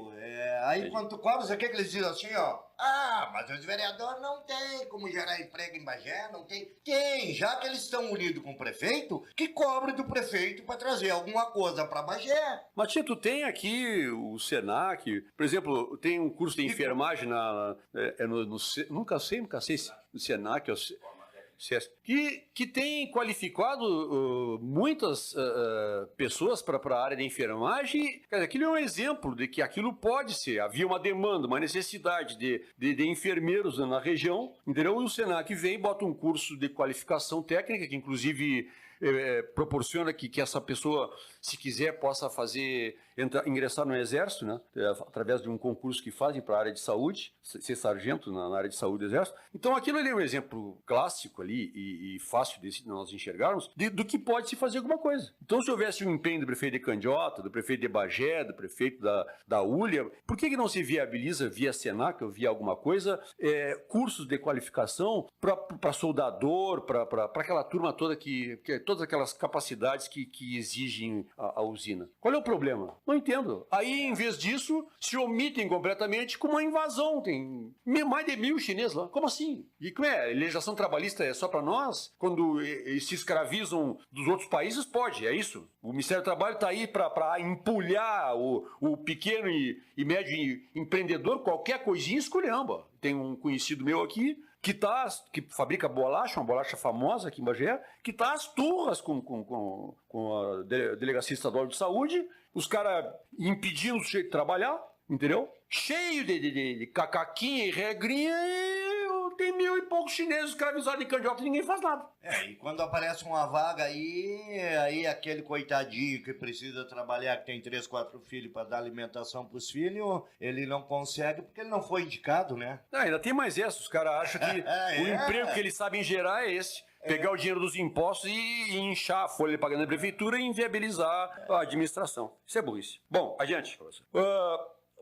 Aí Entendi. quando tu cobras aqui, que eles dizem assim, ó. Ah, mas os vereadores não tem como gerar emprego em Bagé, não tem. Tem, já que eles estão unidos com o prefeito, que cobre do prefeito para trazer alguma coisa para Bagé. Mas, tia, tu tem aqui o Senac, por exemplo, tem um curso de enfermagem nunca sei no Senac, que tem qualificado muitas pessoas para a área de enfermagem. Quer dizer, aquilo é um exemplo de que aquilo pode ser. Havia uma demanda, uma necessidade de enfermeiros na região, entendeu? E o Senac vem e bota um curso de qualificação técnica, que inclusive proporciona que essa pessoa, se quiser, possa ingressar no Exército, né? Através de um concurso que fazem para a área de saúde, ser sargento na área de saúde do Exército. Então aquilo ali é um exemplo clássico ali e fácil de nós enxergarmos do que pode se fazer alguma coisa. Então se houvesse um empenho do prefeito de Candiota, do prefeito de Bagé, do prefeito da Ulha, por que não se viabiliza via Senac ou via alguma coisa, cursos de qualificação para soldador, para aquela turma toda que todas aquelas capacidades que exigem a usina? Qual é o problema? Não entendo. Aí, em vez disso, se omitem completamente com uma invasão. Tem mais de 1.000 chineses lá. Como assim? E como é? A legislação trabalhista é só para nós? Quando se escravizam dos outros países, pode, é isso? O Ministério do Trabalho está aí para empulhar o pequeno e médio empreendedor, qualquer coisinha esculhamba. Tem um conhecido meu aqui que fabrica bolacha, uma bolacha famosa aqui em Bagé, que está às turras com a Delegacia Estadual de Saúde, os caras impedindo o sujeito de trabalhar, entendeu? Cheio de cacaquinha e regrinha, e tem 1.000 e poucos chineses escravizados em Candiota e ninguém faz nada. E quando aparece uma vaga aí aquele coitadinho que precisa trabalhar, que tem 3, 4 filhos para dar alimentação pros filhos, ele não consegue porque ele não foi indicado, né? Ainda tem mais essa, os caras acham que o emprego que eles sabem gerar é esse. Pegar o dinheiro dos impostos e inchar a folha de pagamento da prefeitura e inviabilizar a administração. Isso é burrice. Bom, adiante.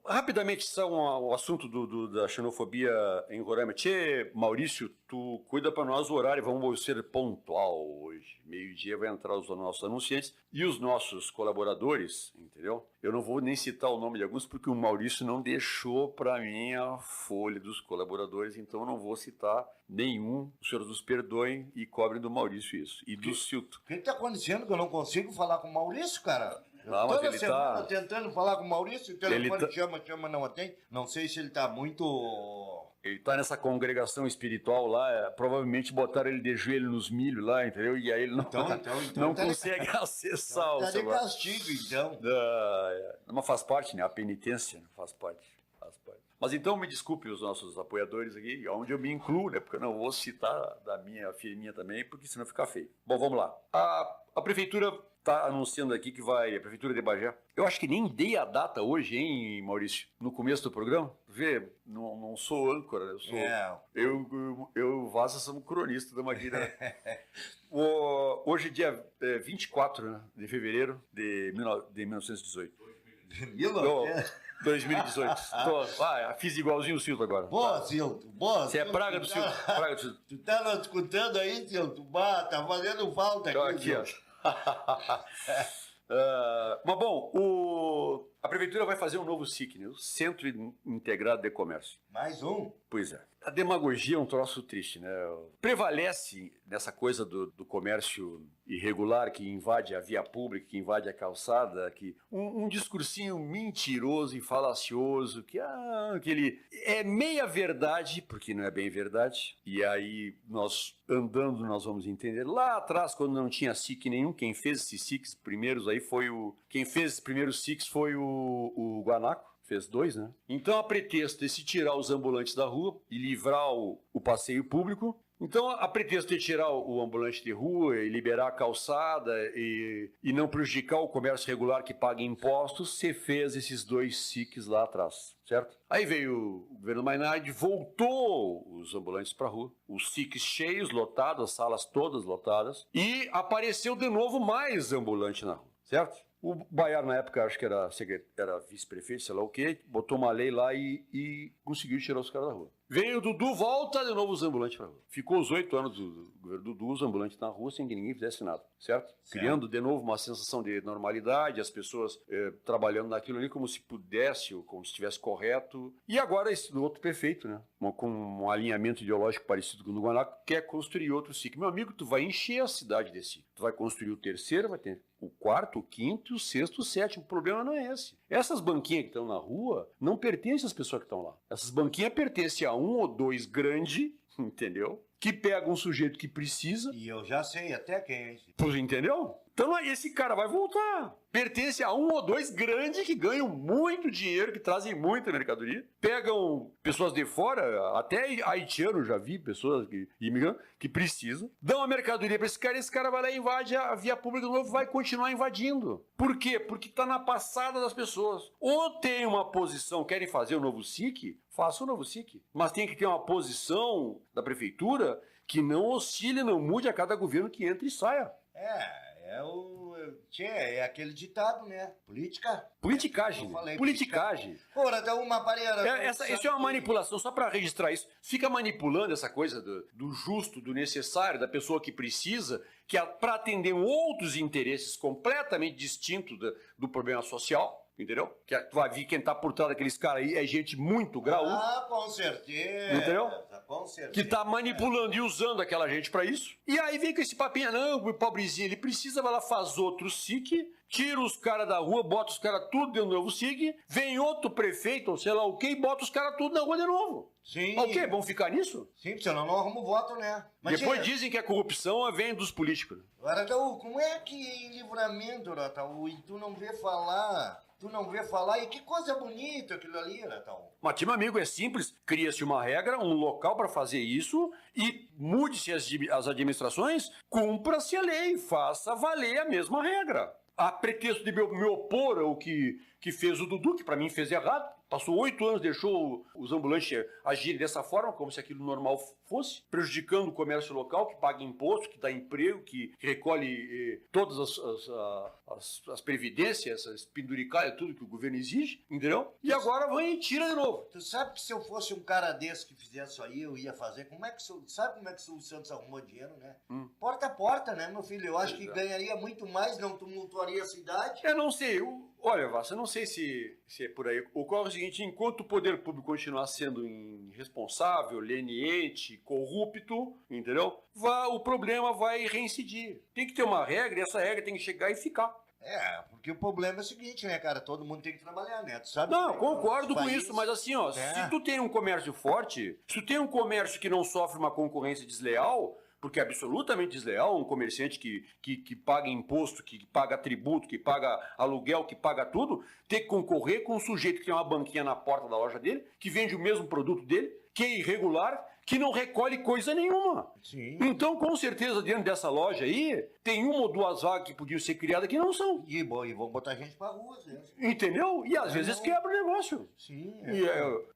Rapidamente, o assunto da xenofobia em Roraima. Tchê, Maurício, tu cuida para nós o horário, vamos ser pontual hoje. Meio-dia vai entrar os nossos anunciantes e os nossos colaboradores, entendeu? Eu não vou nem citar o nome de alguns porque o Maurício não deixou para mim a folha dos colaboradores, então eu não vou citar nenhum. Os senhores nos perdoem e cobrem do Maurício isso. E do Cilto. O que está acontecendo que eu não consigo falar com o Maurício, cara? Não, mas toda ele semana tentando falar com o Maurício, o telefone chama, não atende. Não sei se ele tá muito... Ele tá nessa congregação espiritual lá, provavelmente botaram ele de joelho nos milhos lá, entendeu? E aí ele não então consegue acessar o celular. Tá de castigo, então. Mas faz parte, né? A penitência, né? Faz parte. Mas então me desculpe os nossos apoiadores aqui, onde eu me incluo, né? Porque eu não vou citar da minha firminha também, porque senão fica feio. Bom, vamos lá. A prefeitura está anunciando aqui que vai, a prefeitura de Bagé. Eu acho que nem dei a data hoje, hein, Maurício? No começo do programa. Vê, não sou âncora, eu sou... Eu Vaza, somos cronistas, estamos aqui, né? Hoje, dia 24, né, de fevereiro de 1918. 2018. Fiz igualzinho o Cilto agora. Boa, Cilto. Boa. Você é praga do Cilto. Praga do Cilto. Tu tá nos escutando aí, Cilto? Tá fazendo falta aqui. Aqui, ó. Mas bom, a prefeitura vai fazer um novo SIC, né? O Centro Integrado de Comércio. Mais um? Pois é. A demagogia é um troço triste, né? Prevalece nessa coisa do comércio irregular que invade a via pública, que invade a calçada, que um discursinho mentiroso e falacioso, que ele é meia verdade, porque não é bem verdade. E aí nós nós vamos entender. Lá atrás, quando não tinha SIC nenhum, quem fez esses SICs primeiros aí quem fez esses primeiros SICs foi o Guanaco. Fez 2, né? Então, a pretexto de se tirar os ambulantes da rua e livrar o passeio público, Então, a pretexto de tirar o ambulante de rua e liberar a calçada e não prejudicar o comércio regular que paga impostos, você fez esses 2 SICs lá atrás, certo? Aí veio o governo Maynard, voltou os ambulantes para a rua, os SICs cheios, lotados, as salas todas lotadas, e apareceu de novo mais ambulante na rua, certo? O Baiar, na época, acho que era vice-prefeito, sei lá o quê, botou uma lei lá e conseguiu tirar os caras da rua. Veio o Dudu, volta de novo os ambulantes para a rua. Ficou os 8 anos do governo Dudu, os ambulantes na rua, sem que ninguém fizesse nada, certo? Criando de novo uma sensação de normalidade, as pessoas trabalhando naquilo ali como se pudesse, ou como se estivesse correto. E agora esse outro prefeito, né? Com um alinhamento ideológico parecido com o do Guanaco, quer construir outro SIC. Meu amigo, tu vai encher a cidade desse SIC. Tu vai construir o terceiro, vai ter o quarto, o quinto, o sexto, o sétimo. O problema não é esse. Essas banquinhas que estão na rua não pertencem às pessoas que estão lá. Essas banquinhas pertencem a 1 ou 2 grandes, entendeu? Que pega um sujeito que precisa. E eu já sei até quem é esse. Pois, entendeu? Então esse cara vai voltar. Pertence a 1 ou 2 grandes que ganham muito dinheiro, que trazem muita mercadoria. Pegam pessoas de fora, até haitiano, já vi pessoas que imigram, que precisam. Dão a mercadoria para esse cara vai lá e invade a via pública de novo, vai continuar invadindo. Por quê? Porque está na passada das pessoas. Ou tem uma posição, querem fazer o novo SIC, faça o novo SIC. Mas tem que ter uma posição da prefeitura que não oscile, não mude a cada governo que entra e saia. É aquele ditado, né? Politicagem. Politicagem. Ora, dá uma barreira. Isso é uma manipulação, só para registrar isso. Fica manipulando essa coisa do justo, do necessário, da pessoa que precisa, que é para atender outros interesses completamente distintos do problema social. Entendeu? Que tu vai ver quem tá por trás daqueles caras aí é gente muito graúda. Ah, com certeza. Entendeu? Com certeza. Que tá manipulando e usando aquela gente pra isso. E aí vem com esse papinho, não, o pobrezinho, ele precisa, vai lá, faz outro SIC, tira os caras da rua, bota os caras tudo dentro do novo SIC, vem outro prefeito, ou sei lá o quê, e bota os caras tudo na rua de novo. Sim. O quê? Vão ficar nisso? Sim, senão não arruma o voto, né? Mas depois dizem que a corrupção vem dos políticos. Agora, Taú, como é que em Livramento, Taú, e tu não vê falar... e que coisa bonita aquilo ali, Natal. Mas, meu amigo, é simples. Cria-se uma regra, um local para fazer isso e mude-se as administrações, cumpra-se a lei, faça valer a mesma regra. A pretexto de me opor ao que fez o Dudu, que para mim fez errado, passou 8 anos, deixou os ambulantes agirem dessa forma, como se aquilo normal fosse, prejudicando o comércio local, que paga imposto, que dá emprego, que recolhe todas as previdências, as penduricalhas, tudo que o governo exige, entendeu? E agora vem e tira de novo. Tu sabe que se eu fosse um cara desse que fizesse isso aí, eu ia fazer, sabe como é que o Santos arrumou dinheiro, né? Porta a porta, né, meu filho? Eu acho que ganharia muito mais, não tumultuaria a cidade. Eu não sei, olha, Vassa, eu não sei se é por aí. Ocorre o seguinte, enquanto o poder público continuar sendo irresponsável, leniente, corrupto, entendeu? O problema vai reincidir. Tem que ter uma regra e essa regra tem que chegar e ficar. Porque o problema é o seguinte, né, cara? Todo mundo tem que trabalhar, né? Tu sabe? Não, concordo com isso, mas assim, ó, se tu tem um comércio forte, se tu tem um comércio que não sofre uma concorrência desleal, porque é absolutamente desleal um comerciante que paga imposto, que paga tributo, que paga aluguel, que paga tudo, ter que concorrer com um sujeito que tem uma banquinha na porta da loja dele, que vende o mesmo produto dele, que é irregular, que não recolhe coisa nenhuma. Sim. Então, com certeza, dentro dessa loja aí, tem 1 ou 2 vagas que podiam ser criadas que não são. E vão botar gente pra rua, às vezes. Entendeu? E às vezes quebra o negócio. Sim.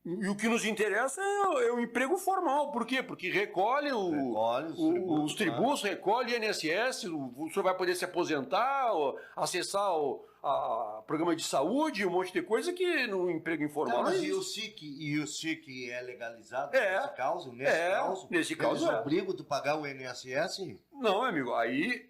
E o que nos interessa é o emprego formal. Por quê? Porque recolhe os tributos, recolhe o INSS, o senhor vai poder se aposentar, acessar o programa de saúde, um monte de coisa que no emprego informal não existe. E o SIC é legalizado nesse caso? Nesse caso eles obrigam de pagar o INSS? Não, amigo, aí...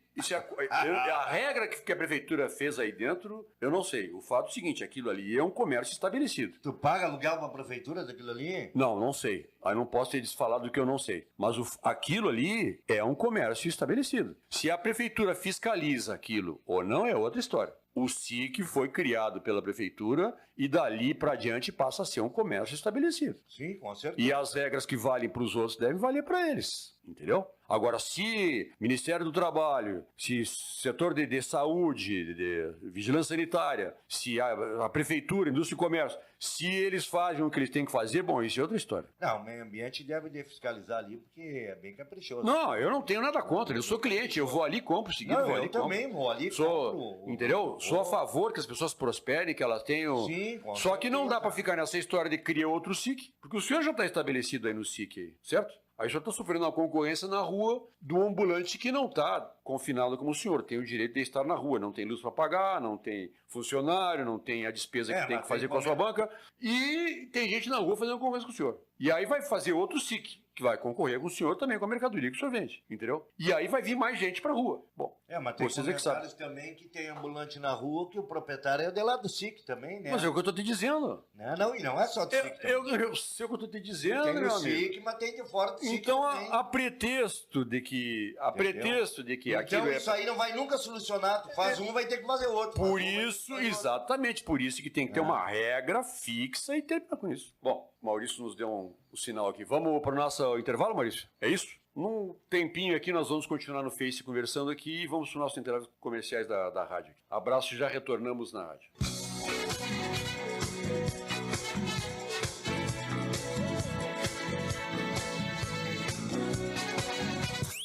a regra que a prefeitura fez aí dentro, eu não sei. O fato é o seguinte, aquilo ali é um comércio estabelecido. Tu paga aluguel pra prefeitura daquilo ali? Não sei. Aí não posso ter desfalado do que eu não sei. Mas aquilo ali é um comércio estabelecido. Se a prefeitura fiscaliza aquilo ou não, é outra história. O SIC foi criado pela prefeitura e dali para diante passa a ser um comércio estabelecido. Sim, com certeza. E as regras que valem para os outros devem valer para eles, entendeu? Agora, se Ministério do Trabalho, se setor de saúde, de vigilância sanitária, se a prefeitura, indústria e comércio, se eles fazem o que eles têm que fazer, bom, isso é outra história. Não, o meio ambiente deve fiscalizar ali, porque é bem caprichoso. Não, eu não tenho nada contra, eu sou cliente, eu vou ali, compro, seguido, vou ali, eu também vou ali, compro. Entendeu? Sou a favor que as pessoas prosperem, que elas tenham... Sim, com Só que não certeza. dá para ficar nessa história de criar outro SIC, porque o senhor já está estabelecido aí no SIC, aí, certo? Aí só está sofrendo uma concorrência na rua do ambulante que não está confinado como o senhor. Tem o direito de estar na rua, não tem luz para pagar, não tem funcionário, não tem a despesa que tem que fazer com a sua banca. E tem gente na rua fazendo concorrência com o senhor. E aí vai fazer outro SIC, que vai concorrer com o senhor também com a mercadoria que o senhor vende, entendeu? E aí vai vir mais gente para rua. Bom, mas tem vocês é que sabem. também que tem ambulante na rua que o proprietário é de lá do SIC também, né? Mas é o que eu estou te dizendo. Não, e não é só do SIC. Eu sei o que eu estou te dizendo, tem meu no amigo. SIC, mas tem de fora do SIC Então, também. a pretexto de que Então, aquilo isso aí não vai nunca solucionar. Tu faz um, vai ter que fazer outro. Por isso, exatamente, por isso que tem que ter uma regra fixa e terminar com isso. Bom, Maurício nos deu um sinal aqui. Vamos para o nosso intervalo, Maurício? É isso? Num tempinho aqui, nós vamos continuar no Face conversando aqui e vamos para os nossos intervalos comerciais da rádio. Abraço, já retornamos na rádio.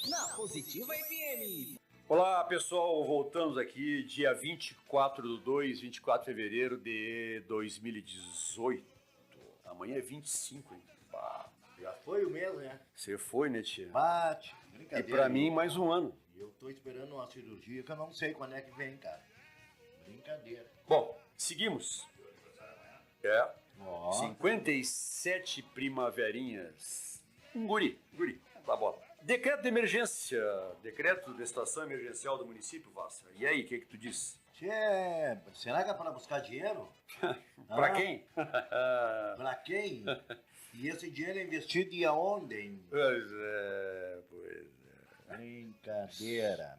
Na Positiva FM. Olá, pessoal, voltamos aqui, dia 24 de fevereiro de 2018. Amanhã é 25, hein? Bah, já foi o mês, né? Você foi, né, tia? Bate, brincadeira. E pra mim, mais um ano. Eu tô esperando uma cirurgia que eu não sei quando é que vem, cara. Brincadeira. Bom, seguimos. 57 primaverinhas. Um guri. Tá bom. Decreto de emergência, decreto de situação emergencial do município, Vassa. E aí, o que tu diz? Será que é para buscar dinheiro? Pra quem? Pra quem? E esse dinheiro é investido em aonde, hein? Pois é. Brincadeira.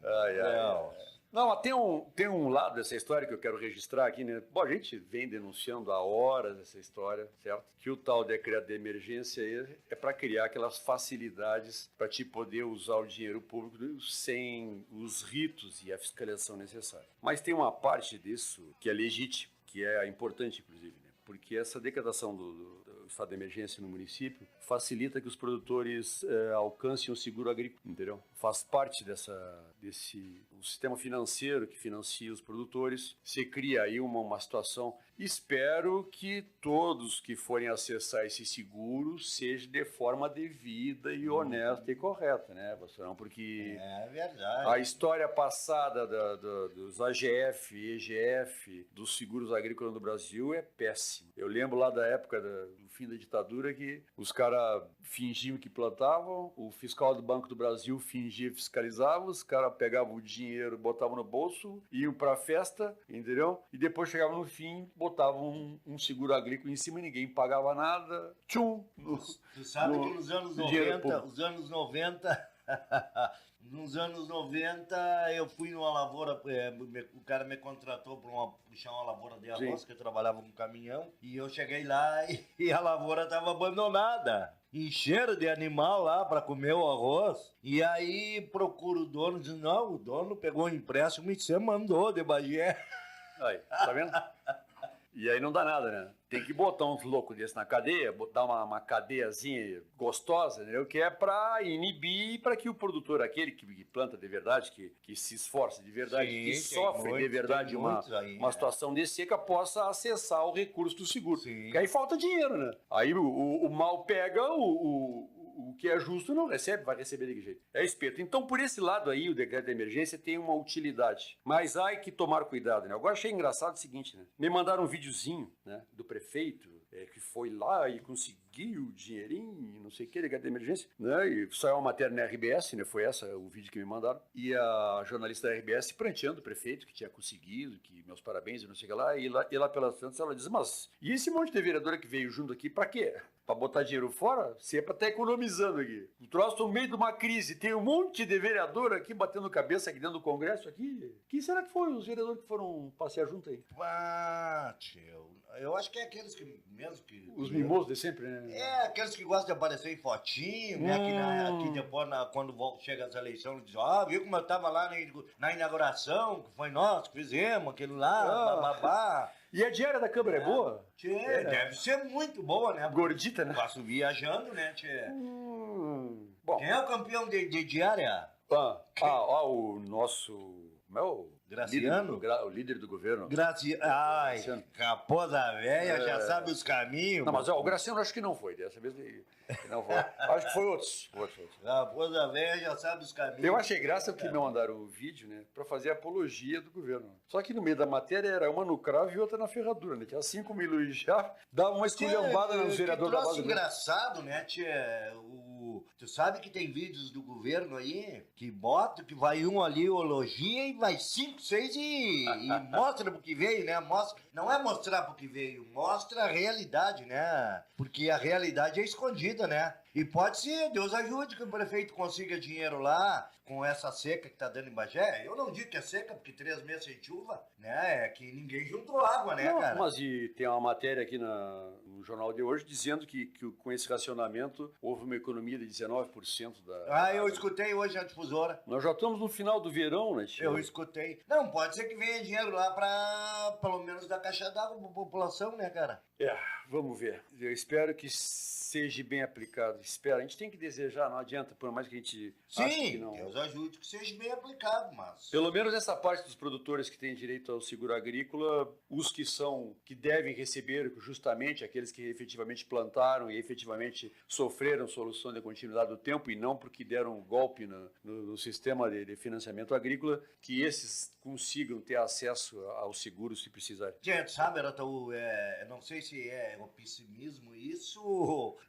Não, mas tem um lado dessa história que eu quero registrar aqui, né? Bom, a gente vem denunciando há horas essa história, certo? Que o tal decreto de emergência é para criar aquelas facilidades para te poder usar o dinheiro público sem os ritos e a fiscalização necessária. Mas tem uma parte disso que é legítima, que é importante, inclusive, né? Porque essa decretação do estado de emergência no município facilita que os produtores alcancem o seguro agrícola, entendeu? Faz parte desse sistema financeiro que financia os produtores. Se cria aí uma situação. Espero que todos que forem acessar esse seguro seja de forma devida e honesta e correta, né, Bastarão? Porque é verdade. A história passada dos AGF, EGF, dos seguros agrícolas no Brasil é péssima. Eu lembro lá da época do fim da ditadura que os caras fingiam que plantavam, o fiscal do Banco do Brasil fingia que fiscalizava, os caras pegavam o dinheiro, botavam no bolso, iam pra festa, entendeu? E depois chegavam no fim, botavam um seguro agrícola em cima e ninguém pagava nada. Tchum! Tu sabe que nos anos 90, eu fui numa lavoura, o cara me contratou para puxar uma lavoura de arroz, Sim. Que eu trabalhava com caminhão, e eu cheguei lá e a lavoura estava abandonada. Encheram de animal lá para comer o arroz. E aí procuro o dono, diz, não, o dono pegou um empréstimo e você mandou de Bagé. Aí, tá vendo? E aí não dá nada, né? Tem que botar uns loucos desses na cadeia, botar uma cadeiazinha gostosa, entendeu? Que é para inibir, para que o produtor, aquele que planta de verdade, que se esforça de verdade, Sim, que sofre de verdade uma situação de seca, possa acessar o recurso do seguro. Sim. Porque aí falta dinheiro, né? Aí o mal pega, o que é justo não recebe, vai receber de que jeito. É espeto. Então, por esse lado aí, o decreto de emergência tem uma utilidade. Mas há que tomar cuidado, né? Agora achei engraçado o seguinte, né? Me mandaram um videozinho, né, do prefeito, que foi lá e conseguiu o dinheirinho, não sei o que, decreto de emergência, né? E saiu uma matéria na RBS, né? Foi essa o vídeo que me mandaram. E a jornalista da RBS pranteando o prefeito, que tinha conseguido, que meus parabéns e não sei o que lá. E lá pelas tantas ela diz, mas e esse monte de vereadora que veio junto aqui, pra quê? Pra botar dinheiro fora? Se é pra estar economizando economizando aqui. O troço no meio de uma crise. Tem um monte de vereador aqui batendo cabeça aqui dentro do Congresso aqui. Quem será que foi os vereadores que foram passear junto aí? Ah, tio, eu acho que é aqueles que mesmo que... Os mimosos de sempre, né? É, aqueles que gostam de aparecer em fotinho, né? Aqui depois, quando chega as eleições, dizem, viu como eu tava lá na inauguração, que foi nós que fizemos, aquele lá, bababá. E a diária da Câmara é boa? Tchê, deve ser muito boa, né? Gordita, né? Passo viajando, né, tchê? Bom. Quem é o campeão de diária? O nosso... Como é o... Graciano? O líder do governo. Ai, Graciano. Raposa velha, já sabe os caminhos. Não, mas o Graciano acho que não foi. Dessa vez não foi. Acho que foi outros. Raposa velha já sabe os caminhos. Eu achei graça porque me mandaram o vídeo, né? Pra fazer apologia do governo. Só que no meio da matéria era uma no cravo e outra na ferradura, né? Tinha 5 mil já, dava uma esculhambada nos vereadores da base do governo. Engraçado, né, tia? Tu sabe que tem vídeos do governo aí que bota, que vai um ali, elogia e vai 5, 6 e mostra pro que veio, né? Não é mostrar pro que veio, mostra a realidade, né? Porque a realidade é escondida, né? E pode ser, Deus ajude que o prefeito consiga dinheiro lá com essa seca que tá dando em Bagé. Eu não digo que é seca, porque 3 meses sem chuva, né? É que ninguém juntou água, né, cara? Mas tem uma matéria aqui no jornal de hoje dizendo que com esse racionamento houve uma economia de 19% da... eu escutei hoje na difusora. Nós já estamos no final do verão, né, tio? Eu escutei. Não, pode ser que venha dinheiro lá pra, pelo menos, dar caixa d'água pra população, né, cara? Vamos ver. Eu espero que seja bem aplicado. A gente tem que desejar, não adianta, por mais que a gente ache que não. Deus ajude que seja bem aplicado, mas... Pelo menos essa parte dos produtores que têm direito ao seguro agrícola, os que devem receber justamente aqueles que efetivamente plantaram e efetivamente sofreram solução de continuidade do tempo e não porque deram um golpe no sistema de financiamento agrícola, que esses consigam ter acesso ao seguro se precisarem. Gente, sabe, Arataú, não sei se é o pessimismo isso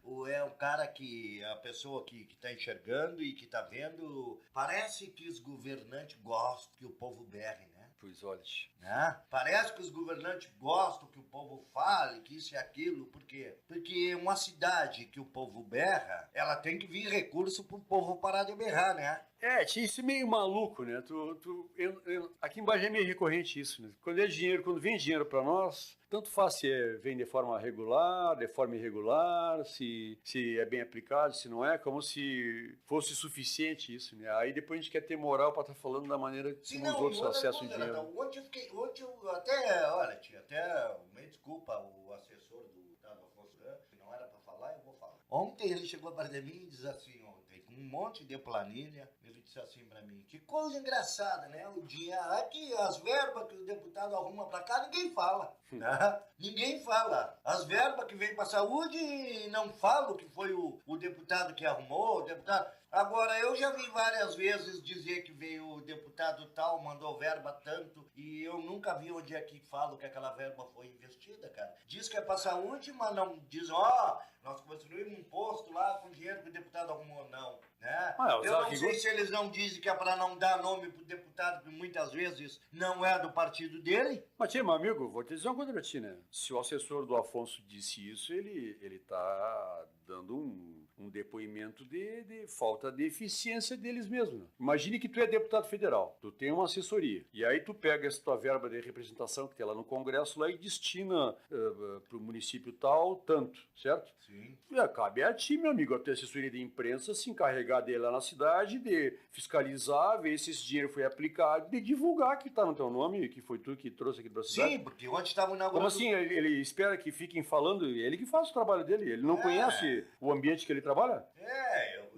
ou é o cara a pessoa que tá enxergando e que tá vendo, parece que os governantes gostam que o povo berre, né? Pois olha. Né? Parece que os governantes gostam que o povo fale, que isso e aquilo, por quê? Porque uma cidade que o povo berra, ela tem que vir recurso pro povo parar de berrar, né? Isso é meio maluco, né? Aqui em Bagé é meio recorrente isso, né? Quando vem dinheiro para nós, tanto faz se vem de forma regular, de forma irregular, se é bem aplicado, se não é, como se fosse suficiente isso, né? Aí depois a gente quer ter moral para estar falando da maneira que os outros acessam o dinheiro. Ontem eu até, olha, tia, me desculpa o assessor do Afonso, que não era para falar, eu vou falar. Ontem ele chegou para mim e disse assim, com um monte de planilha, ele disse assim para mim, que coisa engraçada, né? O dinheiro, aqui as verbas que o deputado arruma para cá, ninguém fala, né? Ninguém fala. As verbas que vem para saúde, não falo que foi o deputado que arrumou, o deputado... Agora, eu já vi várias vezes dizer que veio o deputado tal, mandou verba tanto, e eu nunca vi onde é que falo que aquela verba foi investida, cara. Diz que é pra saúde, mas não diz, nós construímos um posto lá com dinheiro que o deputado arrumou, não, né? Eu não sei se eles não dizem que é pra não dar nome pro deputado, que muitas vezes não é do partido dele. Mas, tia, meu amigo, vou te dizer uma coisa pra ti, né? Se o assessor do Afonso disse isso, ele tá dando um depoimento de falta de eficiência deles mesmos. Imagine que tu é deputado federal, tu tem uma assessoria, e aí tu pega essa tua verba de representação que tem lá no Congresso lá e destina pro município tal tanto, certo? Sim. Cabe a ti, meu amigo, a tua assessoria de imprensa se encarregar dele lá na cidade, de fiscalizar, ver se esse dinheiro foi aplicado, de divulgar que tá no teu nome, que foi tu que trouxe aqui pra cidade. Sim, porque ontem estava inaugurando... Como assim? Ele espera que fiquem falando, ele que faz o trabalho dele, ele não conhece o ambiente que ele trabalha?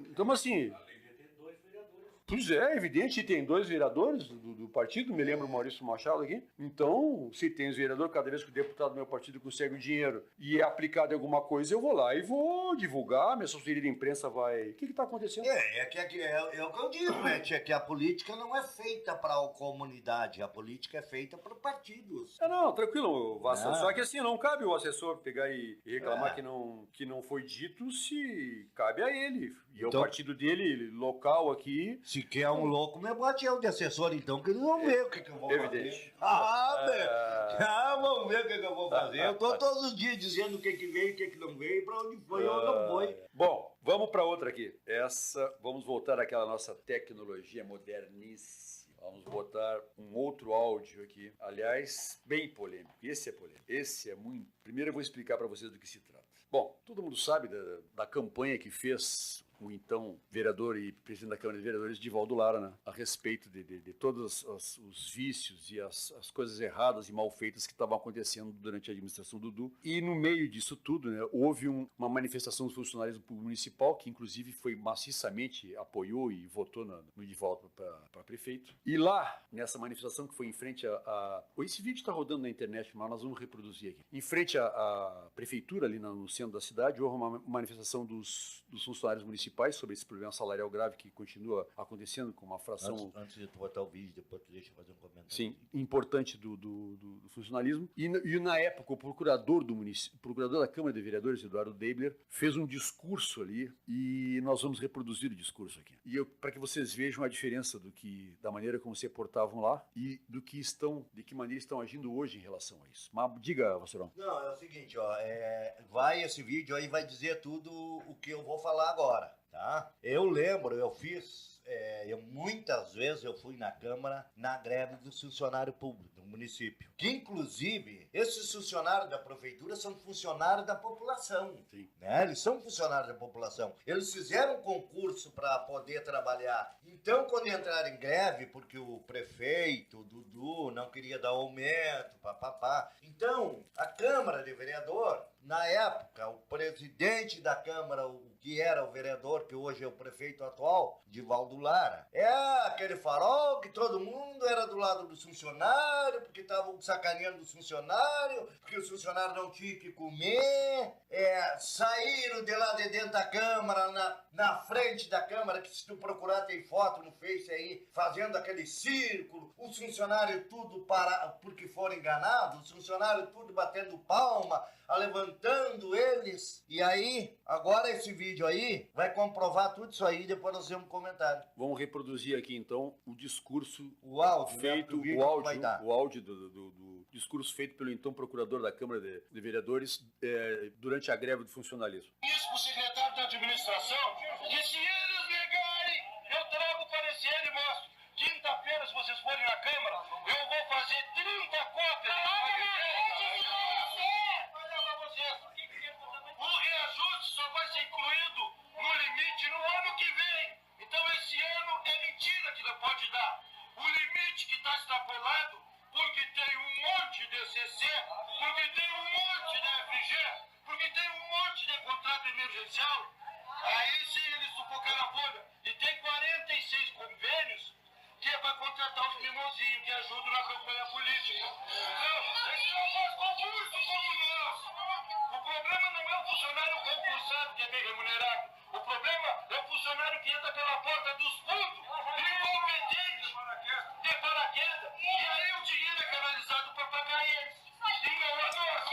Então, assim... Pois é, evidente, tem 2 vereadores do partido, me lembro o Maurício Machado aqui. Então, se tem os vereadores, cada vez que o deputado do meu partido consegue o dinheiro e é aplicado em alguma coisa, eu vou lá e vou divulgar, minha assessoria de imprensa vai... O que está acontecendo? É o que eu digo, né, tia, que a política não é feita para a comunidade, a política é feita para partidos. Não, tranquilo, Vassa. Só que assim, não cabe o assessor pegar e reclamar que não foi dito, se cabe a ele. E então, é o partido dele, local aqui... Se quer um louco, me bote eu de assessor, então, que eles vão ver o que eu vou Evidente. fazer. Vamos ver o que eu vou fazer. Eu tô todos os dias dizendo o que veio, o que não veio, pra onde foi ou não foi. Bom, vamos para outra aqui. Vamos voltar àquela nossa tecnologia moderníssima. Vamos botar um outro áudio aqui. Aliás, bem polêmico. Esse é polêmico. Esse é muito... Primeiro eu vou explicar para vocês do que se trata. Bom, todo mundo sabe da campanha que fez o então vereador e presidente da Câmara de Vereadores, Divaldo Lara, né, a respeito de todos os vícios e as coisas erradas e mal feitas que estavam acontecendo durante a administração do Dudu. E no meio disso tudo, né, houve uma manifestação dos funcionários do público municipal, que inclusive foi maciçamente apoiou e votou no Divaldo para prefeito. E lá, nessa manifestação que foi em frente esse vídeo está rodando na internet, mas nós vamos reproduzir aqui. Em frente à prefeitura, ali no centro da cidade, houve uma manifestação dos funcionários municipais sobre esse problema salarial grave que continua acontecendo com uma fração... Antes de tu botar o vídeo, depois tu deixa eu fazer um comentário. Sim, importante do funcionalismo. E na época, o procurador da Câmara de Vereadores, Eduardo Deibler, fez um discurso ali e nós vamos reproduzir o discurso aqui. E para que vocês vejam a diferença da maneira como se portavam lá e de que maneira estão agindo hoje em relação a isso. Mas diga, Vassourão. Não, é o seguinte, ó, esse vídeo aí vai dizer tudo o que eu vou falar agora, tá? Eu lembro, muitas vezes eu fui na Câmara na greve do funcionário público do município. Que, inclusive, esses funcionários da prefeitura são funcionários da população. Sim. Né? Eles são funcionários da população. Eles fizeram um concurso para poder trabalhar. Então, quando entraram em greve, porque o prefeito, o Dudu, não queria dar aumento, papapá. Então, a Câmara de Vereador, na época, o presidente da Câmara, que era o vereador, que hoje é o prefeito atual, Divaldo Lara, aquele farol que todo mundo era do lado dos funcionários, porque estavam sacaneando os funcionários, porque os funcionários não tinham que comer, saíram de lá de dentro da Câmara, na frente da Câmara, que se tu procurar tem foto no Face aí, fazendo aquele círculo, os funcionários tudo porque foram enganados, os funcionários tudo batendo palma, levantando eles. E aí, agora esse vídeo aí vai comprovar tudo isso aí, depois nós temos um comentário. Vamos reproduzir aqui então o discurso feito, o áudio do discurso feito pelo então procurador da Câmara de Vereadores durante a greve do funcionalismo. Isso para o secretário da administração, que se eles negarem, eu trago o parecer e mostro. Quinta-feira, se vocês forem na Câmara, eu vou fazer 30 cópias. O reajuste só vai ser incluído no limite no ano que vem. Então esse ano é mentira que não pode dar. O limite que está extrapolado porque tem um monte de CC, porque tem um monte de FG, porque tem um monte de contrato emergencial. Aí sim eles sufocaram a folha. E tem 46 convênios que é para contratar os mimosinhos que ajudam na campanha política. Então, esse não faz concurso como nós. O problema não é o funcionário concursado que é bem remunerado. O problema é o funcionário que entra pela porta dos fundos, incompetente, de paraquedas, e aí o dinheiro é canalizado para pagar eles. E não é nós.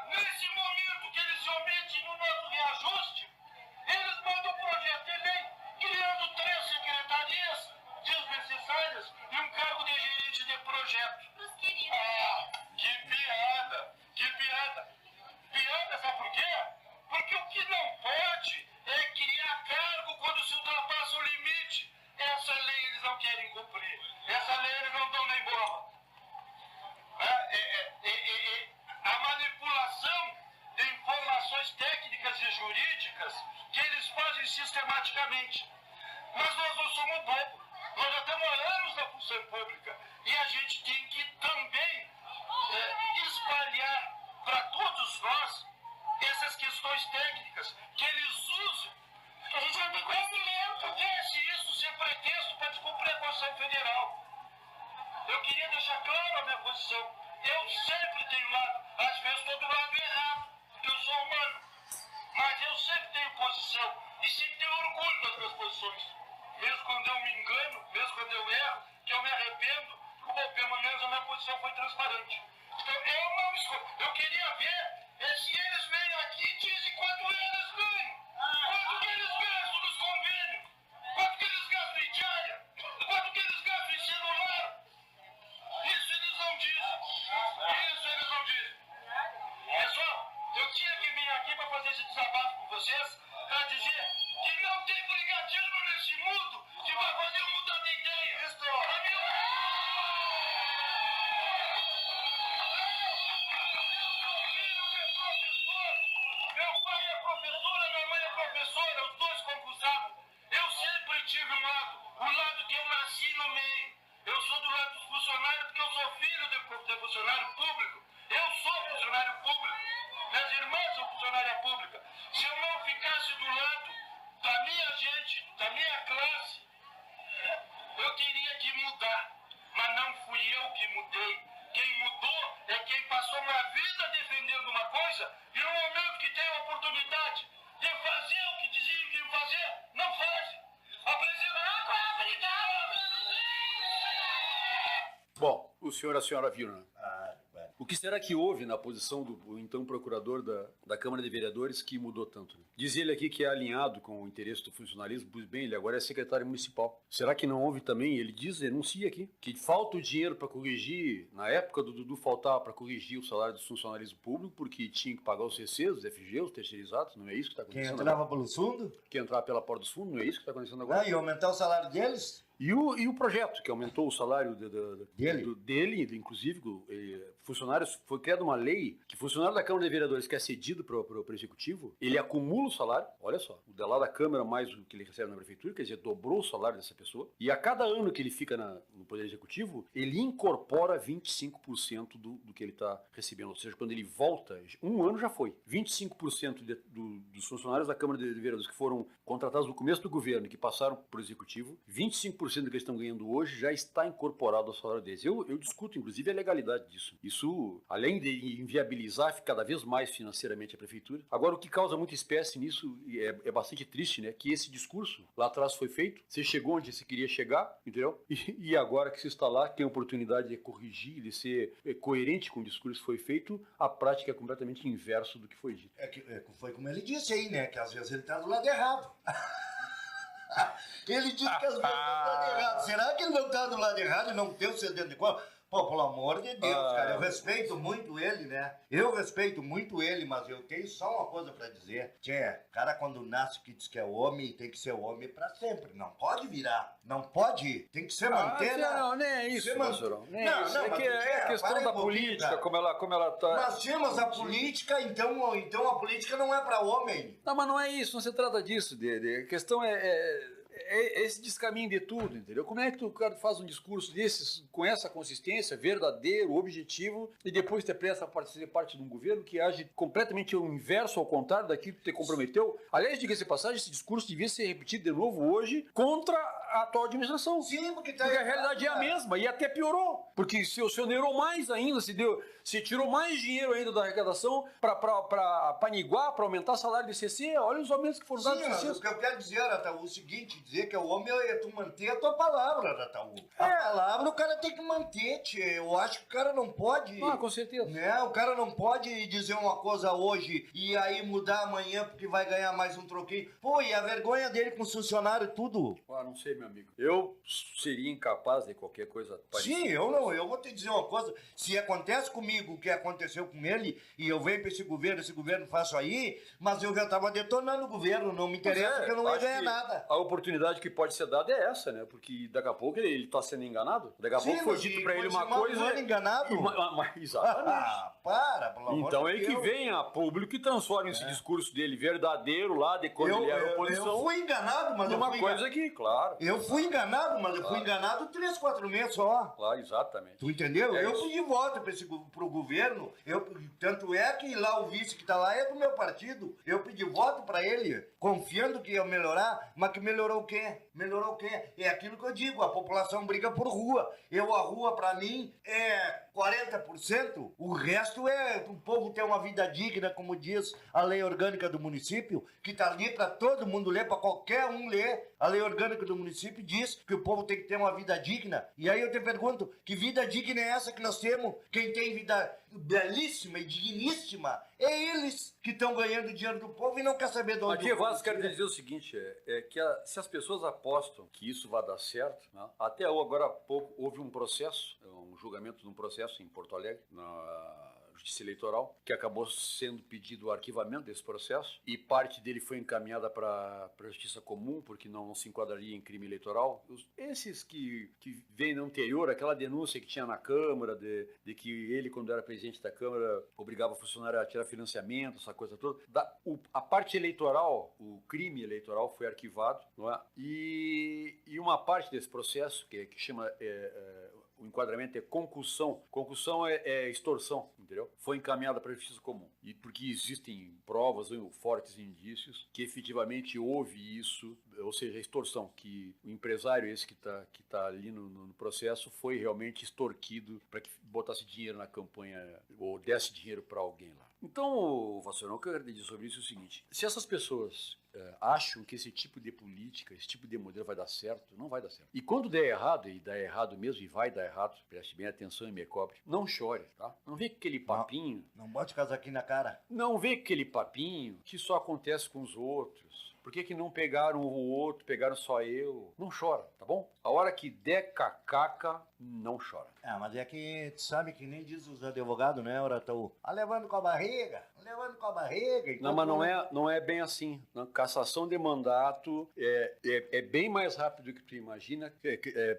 Nesse momento que eles se omitem no nosso reajuste, eles mandam um projeto de lei criando 3 secretarias desnecessárias e um cargo de gerente de projeto. Que piada! Que piada! Piada, sabe por quê? Porque o que não pode é criar cargo quando se ultrapassa o limite. Essa lei eles não querem cumprir. Essa lei eles não dão nem bola. A manipulação de informações técnicas e jurídicas que eles fazem sistematicamente. Mas nós não somos bobos. Nós já temos anos na função pública e a gente tem que também espalhar para todos nós essas questões técnicas que eles usam. A gente não tem conhecimento. Deixe isso ser pretexto para descumprir a Constituição Federal. Eu queria deixar claro a minha posição. Eu sempre tenho lado, às vezes estou do lado errado, porque eu sou humano. Mas eu sempre tenho posição e sempre tenho orgulho das minhas posições. Mesmo quando eu me engano, mesmo quando eu erro, que eu me arrependo, pelo menos a minha posição foi transparente. Então eu não escolho. Eu queria ver funcionário público. Eu sou funcionário público. Minhas irmãs são funcionária pública. Se eu não ficasse do lado da minha gente, da minha classe, eu teria que mudar. Mas não fui eu que mudei. Quem mudou é quem passou uma vida defendendo uma coisa e no momento que tem a oportunidade de fazer o que dizia que ia fazer, não faz. Bom, o senhor e a senhora viram, né? O que será que houve na posição do então procurador da Câmara de Vereadores que mudou tanto? Né? Diz ele aqui que é alinhado com o interesse do funcionalismo, pois bem, ele agora é secretário municipal. Será que não houve também, ele denuncia aqui, que falta o dinheiro para corrigir, na época do Dudu faltava para corrigir o salário do funcionalismo público, porque tinha que pagar os CCs, os FG, os terceirizados, não é isso que está acontecendo Quem entrava agora? pelo fundo? Que entrar pela porta dos fundos, não é isso que está acontecendo agora? E aumentar o salário deles? E o projeto, que aumentou o salário dele, inclusive, funcionários, foi criada uma lei que funcionário da Câmara de Vereadores que é cedido para o Executivo, ele acumula o salário, olha só, o de lá da Câmara mais o que ele recebe na Prefeitura, quer dizer, dobrou o salário dessa pessoa, e a cada ano que ele fica no Poder Executivo, ele incorpora 25% do que ele está recebendo, ou seja, quando ele volta, um ano já foi, 25% dos funcionários da Câmara de Vereadores que foram contratados no começo do governo, que passaram para o Executivo, 25% do que eles estão ganhando hoje já está incorporado ao salário deles. Eu discuto, inclusive, a legalidade disso. Isso, além de inviabilizar cada vez mais financeiramente a prefeitura. Agora, o que causa muita espécie nisso, e é bastante triste, né? Que esse discurso lá atrás foi feito, você chegou onde você queria chegar, entendeu? E agora que você está lá, tem a oportunidade de corrigir, de ser coerente com o discurso que foi feito, a prática é completamente inverso do que foi dito. Foi como ele disse aí, né? Que às vezes ele está do lado errado. Ele disse que às vezes está do lado errado. Será que ele não está do lado errado e não tem o sedento de qual? Pô, pelo amor de Deus, cara, eu respeito muito ele, né? Eu respeito muito ele, mas eu tenho só uma coisa pra dizer. Cara, quando nasce que diz que é homem, tem que ser homem pra sempre. Não pode virar. Não pode. Tem que ser manter. Não, nem é isso, professor. Nem é isso. É a questão da política, como ela tá. Mas temos a política, então a política não é pra homem. Não, mas não é isso, não se trata disso, A questão é esse descaminho de tudo, entendeu? Como é que o cara faz um discurso desses com essa consistência, verdadeiro, objetivo, e depois te presta para ser parte de um governo que age completamente ao inverso, ao contrário daquilo que te comprometeu? Aliás, diga-se de passagem, esse discurso devia ser repetido de novo hoje contra a atual administração. Sim, porque a realidade é a mesma, e até piorou, porque se onerou mais ainda, se tirou mais dinheiro ainda da arrecadação para paniguar, para aumentar o salário de CC, olha os aumentos que foram dados. Sim, mas o que eu quero dizer, Arataú, é o seguinte, dizer que o homem é tu manter a tua palavra, Arataú. A palavra o cara tem que manter, tchê. Eu acho que o cara não pode... Com certeza. Né? O cara não pode dizer uma coisa hoje e aí mudar amanhã porque vai ganhar mais um troquinho. Pô, e a vergonha dele com o funcionário e tudo. Não sei, meu amigo. Eu seria incapaz de qualquer coisa parecida. Sim, eu vou te dizer uma coisa. Se acontece comigo o que aconteceu com ele e eu venho para esse governo faço aí, mas eu já estava detonando o governo, não me interessa porque eu não ia ganhar nada. A oportunidade que pode ser dada é essa, né? Porque daqui a pouco ele está sendo enganado. Daqui a pouco foi dito para ele uma coisa... enganado? Exatamente. Pelo amor então de ele Deus. que venha a público e transforme esse discurso dele verdadeiro lá de quando ele era oposição. Eu fui enganado, mas numa coisa que, claro. Eu fui enganado, mas eu fui enganado 3, 4 meses só. Claro, exatamente. Tu entendeu? Eu pedi voto pro governo, tanto é que lá o vice que tá lá é do meu partido. Eu pedi voto pra ele, confiando que ia melhorar, mas que melhorou o quê? Melhorou o quê? É aquilo que eu digo, a população briga por rua. A rua pra mim é 40%, o resto é o povo ter uma vida digna, como diz a lei orgânica do município, que tá ali pra todo mundo ler, pra qualquer um ler. A lei orgânica do município diz que o povo tem que ter uma vida digna. E aí eu te pergunto, que vida digna é essa que nós temos? Quem tem vida belíssima e digníssima é eles que estão ganhando dinheiro do povo e não quer saber de onde... Aqui, Vasco, quero dizer o seguinte, que se as pessoas apostam que isso vai dar certo, né? Até agora há pouco houve um processo, um julgamento de um processo em Porto Alegre, na Justiça Eleitoral, que acabou sendo pedido o arquivamento desse processo e parte dele foi encaminhada para a Justiça Comum, porque não se enquadraria em crime eleitoral. Esses que vêm no anterior, aquela denúncia que tinha na Câmara, de que ele, quando era presidente da Câmara, obrigava o funcionário a tirar financiamento, essa coisa toda. A parte eleitoral, o crime eleitoral foi arquivado, não é? E uma parte desse processo, que chama... o enquadramento é concussão. Concussão é extorsão, entendeu? Foi encaminhada para a justiça comum. E porque existem provas ou fortes indícios que efetivamente houve isso, ou seja, extorsão, que o empresário esse que tá ali no processo foi realmente extorquido para que botasse dinheiro na campanha ou desse dinheiro para alguém lá. Então, Vassourão, o que eu quero dizer sobre isso é o seguinte: se essas pessoas acham que esse tipo de política, esse tipo de modelo vai dar certo, não vai dar certo. E quando der errado, e dá errado mesmo, e vai dar errado, preste bem atenção e me cobre, não chore, tá? Não vê aquele papinho... Não bote casaquinho na cara. Não vê aquele papinho que só acontece com os outros. Por que não pegaram o outro, pegaram só eu? Não chora, tá bom? A hora que der cacaca, não chora. Mas é que tu sabe que nem diz os advogados, né, Orataú? Levando com a barriga, levando com a barriga. Não, mas não é bem assim. Na cassação de mandato é bem mais rápido do que tu imagina.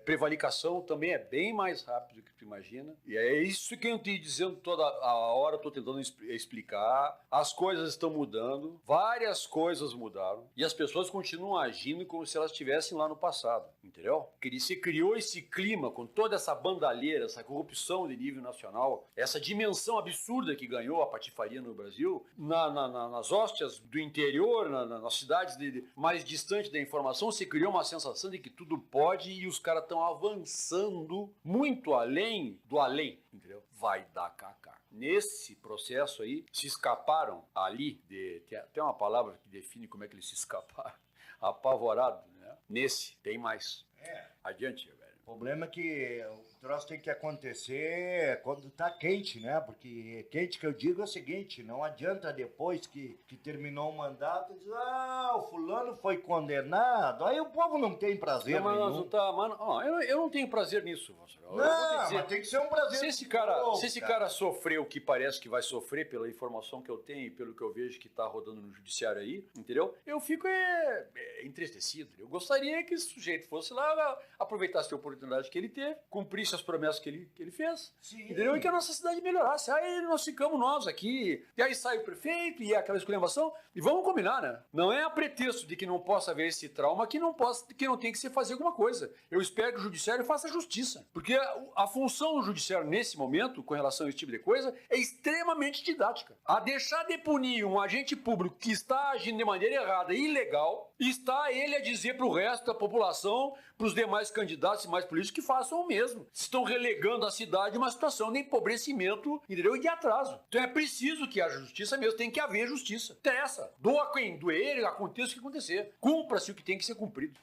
Prevaricação também é bem mais rápido do que tu imagina. E é isso que eu estou dizendo toda a hora, estou tentando explicar. As coisas estão mudando, várias coisas mudaram. E as pessoas continuam agindo como se elas estivessem lá no passado, entendeu? Porque se criou esse clima com toda essa bandalheira, essa corrupção de nível nacional, essa dimensão absurda que ganhou a patifaria no Brasil, nas hóstias do interior, nas cidades mais distantes da informação, se criou uma sensação de que tudo pode e os caras estão avançando muito além do além, entendeu? Vai dar cacá. Nesse processo aí, se escaparam ali, tem uma palavra que define como é que eles se escaparam, apavorado, né? Nesse, tem mais. Adiante, velho. O problema é que o troço tem que acontecer quando tá quente, né? Porque quente que eu digo é o seguinte: não adianta depois que terminou o mandato dizer, o fulano foi condenado. Aí o povo não tem prazer nenhum. Eu não tenho prazer nisso, Vassourão. Mas tem que ser um prazer. Se esse cara sofreu o que parece que vai sofrer pela informação que eu tenho e pelo que eu vejo que tá rodando no judiciário aí, entendeu? Eu fico entristecido. Eu gostaria que esse sujeito fosse lá, aproveitasse a oportunidade que ele teve, cumprisse as promessas que ele fez, Sim. Entendeu? E que a nossa cidade melhorasse. Aí nós ficamos nós aqui, e aí sai o prefeito e aquela esculhambação, e vamos combinar, né? Não é a pretexto de que não possa haver esse trauma que não tem que se fazer alguma coisa. Eu espero que o judiciário faça justiça, porque a função do judiciário nesse momento, com relação a esse tipo de coisa, é extremamente didática. A deixar de punir um agente público que está agindo de maneira errada e ilegal, está ele a dizer para o resto da população, para os demais candidatos e mais políticos que façam o mesmo. Estão relegando a cidade a uma situação de empobrecimento, entendeu? E de atraso. Então é preciso que haja justiça mesmo, tem que haver justiça. Interessa. Doa quem doer, aconteça o que acontecer. Cumpra-se o que tem que ser cumprido.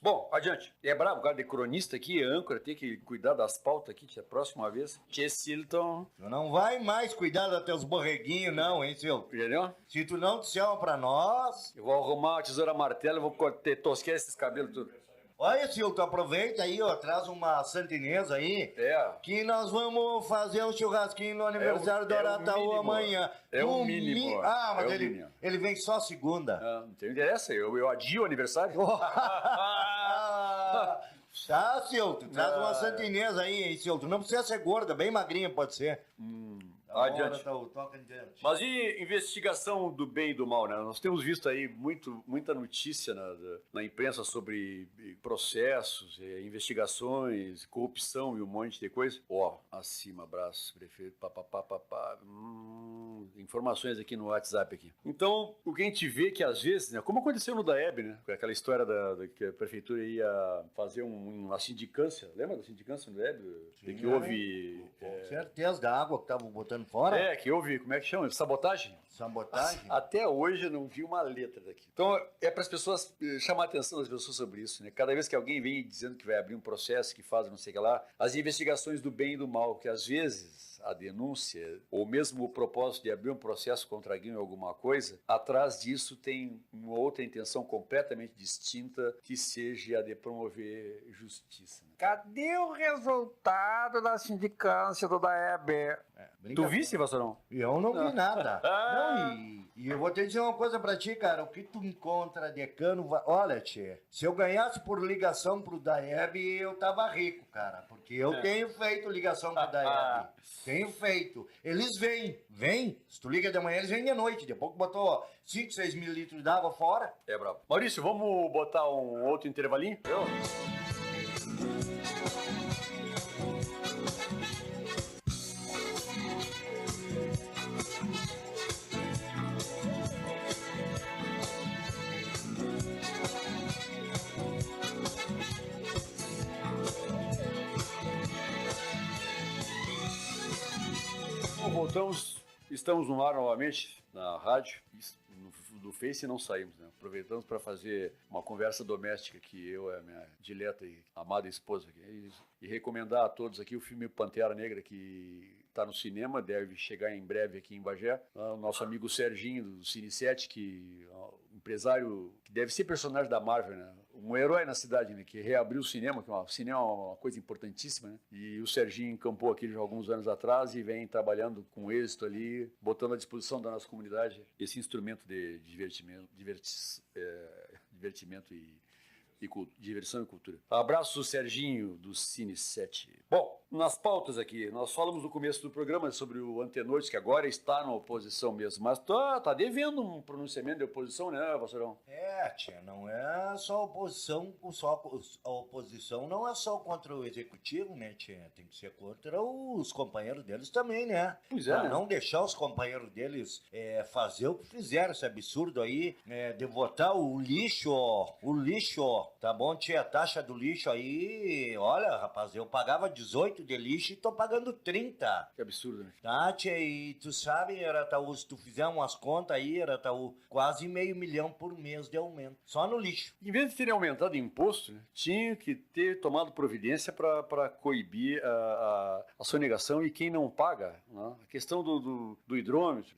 Bom, adiante. É bravo, o cara de cronista aqui, âncora, tem que cuidar das pautas aqui, a próxima vez. Tchê, Silton. Tu não vai mais cuidar dos teus borreguinhos, não, hein, seu? Entendeu? Se tu não te chama pra nós... Eu vou arrumar uma tesoura martelo, eu vou tosquear esses cabelos tudo. Olha, Silton, aproveita aí, ó, traz uma santinesa aí, que nós vamos fazer um churrasquinho no aniversário do Orataú amanhã. É o mínimo. Mas ele vem só segunda. Não tem interesse, eu adio o aniversário. Tá, Silton, traz uma santinesa aí, hein, Silton. Não precisa ser gorda, bem magrinha pode ser. Adiante. Toca adiante. Mas e investigação do bem e do mal, né? Nós temos visto aí muita notícia na imprensa sobre processos, investigações, corrupção e um monte de coisa. Acima, abraço, prefeito, papapá. Informações aqui no WhatsApp aqui. Então, o que a gente vê que às vezes, né? Como aconteceu no DAEB, né? Aquela história que a prefeitura ia fazer uma sindicância. Lembra da sindicância no DAEB? De que houve... Com certeza, da água que estavam botando fora. Que houve, como é que chama? Sabotagem? Sabotagem? Até hoje eu não vi uma letra daqui. Então é para as pessoas, chamar a atenção das pessoas sobre isso, né? Cada vez que alguém vem dizendo que vai abrir um processo, que faz não sei o que lá, as investigações do bem e do mal, que às vezes a denúncia, ou mesmo o propósito de abrir um processo contra alguém ou alguma coisa, atrás disso tem uma outra intenção completamente distinta, que seja a de promover justiça. Né? Cadê o resultado da sindicância do DAEB? Tu viste, Vassourão? Eu não vi nada. E eu vou te dizer uma coisa pra ti, cara. O que tu encontra de cano... Olha, tchê, se eu ganhasse por ligação pro DAEB, eu tava rico, cara. Porque eu tenho feito ligação pro DAEB. Tenho feito. Eles vêm. Se tu liga de manhã, eles vêm de noite. Depois que botou 5, 6 mil litros d'água fora. É bravo. Maurício, vamos botar um outro intervalinho? Estamos no ar novamente, na rádio, do Face não saímos, né? Aproveitamos para fazer uma conversa doméstica aqui, eu e a minha dileta e amada esposa aqui, e recomendar a todos aqui o filme Pantera Negra, que está no cinema, deve chegar em breve aqui em Bagé. O nosso amigo Serginho, do Cine 7, que é um empresário que deve ser personagem da Marvel, né? Um herói na cidade, né? Que reabriu o cinema, que o cinema é uma coisa importantíssima, né? E o Serginho encampou aqui já alguns anos atrás e vem trabalhando com êxito ali, botando à disposição da nossa comunidade esse instrumento de divertimento e diversão e cultura. Abraço, Serginho, do Cine 7. Bom, nas pautas aqui, nós falamos no começo do programa sobre o Antenortes, que agora está na oposição mesmo, mas tá devendo um pronunciamento de oposição, né, Vassourão? Tia, não é só oposição, a oposição não é só contra o executivo, né, tia? Tem que ser contra os companheiros deles também, né? Pois é, pra né? não deixar os companheiros deles fazer o que fizeram, esse absurdo aí, de votar o lixo, tá bom, tia? A taxa do lixo aí, olha, rapaz, eu pagava 18 de lixo e tô pagando 30. Que absurdo, né? Tá, tia, e tu sabe, Arataú, se tu fizer umas contas aí, Arataú, quase $500 mil por mês de aumento, só no lixo. Em vez de terem aumentado imposto, né, tinha que ter tomado providência para coibir a sonegação e quem não paga, né? A questão do hidrômetro,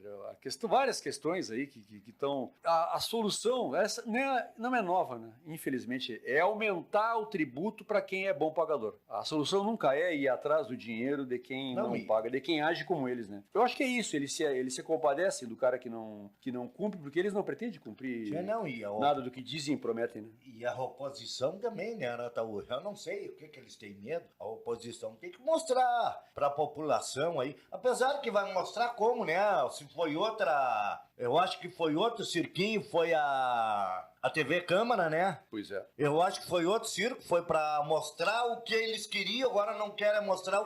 várias questões aí que estão... A solução, essa não é nova, né? Infelizmente, é aumentar o tributo para quem é bom pagador. A solução nunca é ir atrás do dinheiro de quem não paga, de quem age como eles, né? Eu acho que é isso, eles se compadecem do cara que não cumpre, porque eles não pretendem cumprir nada do que dizem e prometem, né? E a oposição também, né, Arataú? Eu não sei o que eles têm medo. A oposição tem que mostrar para a população aí, apesar que vai mostrar como, né? Se foi outra... Eu acho que foi outro cirquinho, foi a TV Câmara, né? Pois é. Eu acho que foi outro circo, foi pra mostrar o que eles queriam, agora não querem mostrar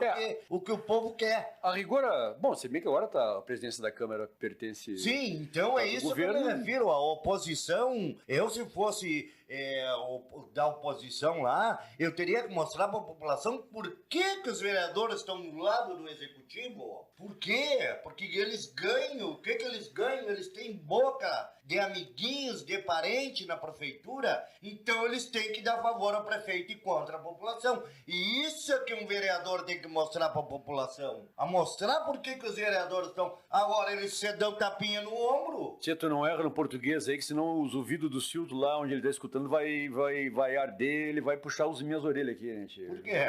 o que o povo quer. A rigor, bom, se bem que agora a presidência da Câmara pertence... Sim, então é isso que eu me refiro. A oposição, se fosse da oposição lá, eu teria que mostrar pra população por que os vereadores estão do lado do executivo. Por quê? Porque eles ganham. O que eles ganham? Eles têm boca de amiguinhos, de parente na prefeitura, então eles têm que dar favor ao prefeito e contra a população. E isso é que um vereador tem que mostrar para a população. A mostrar por que os vereadores estão... Agora eles se dão tapinha no ombro. Tia, tu não erra no português aí, que senão os ouvidos do Silvio lá onde ele está escutando vai arder, ele vai puxar as minhas orelhas aqui, gente. Por quê?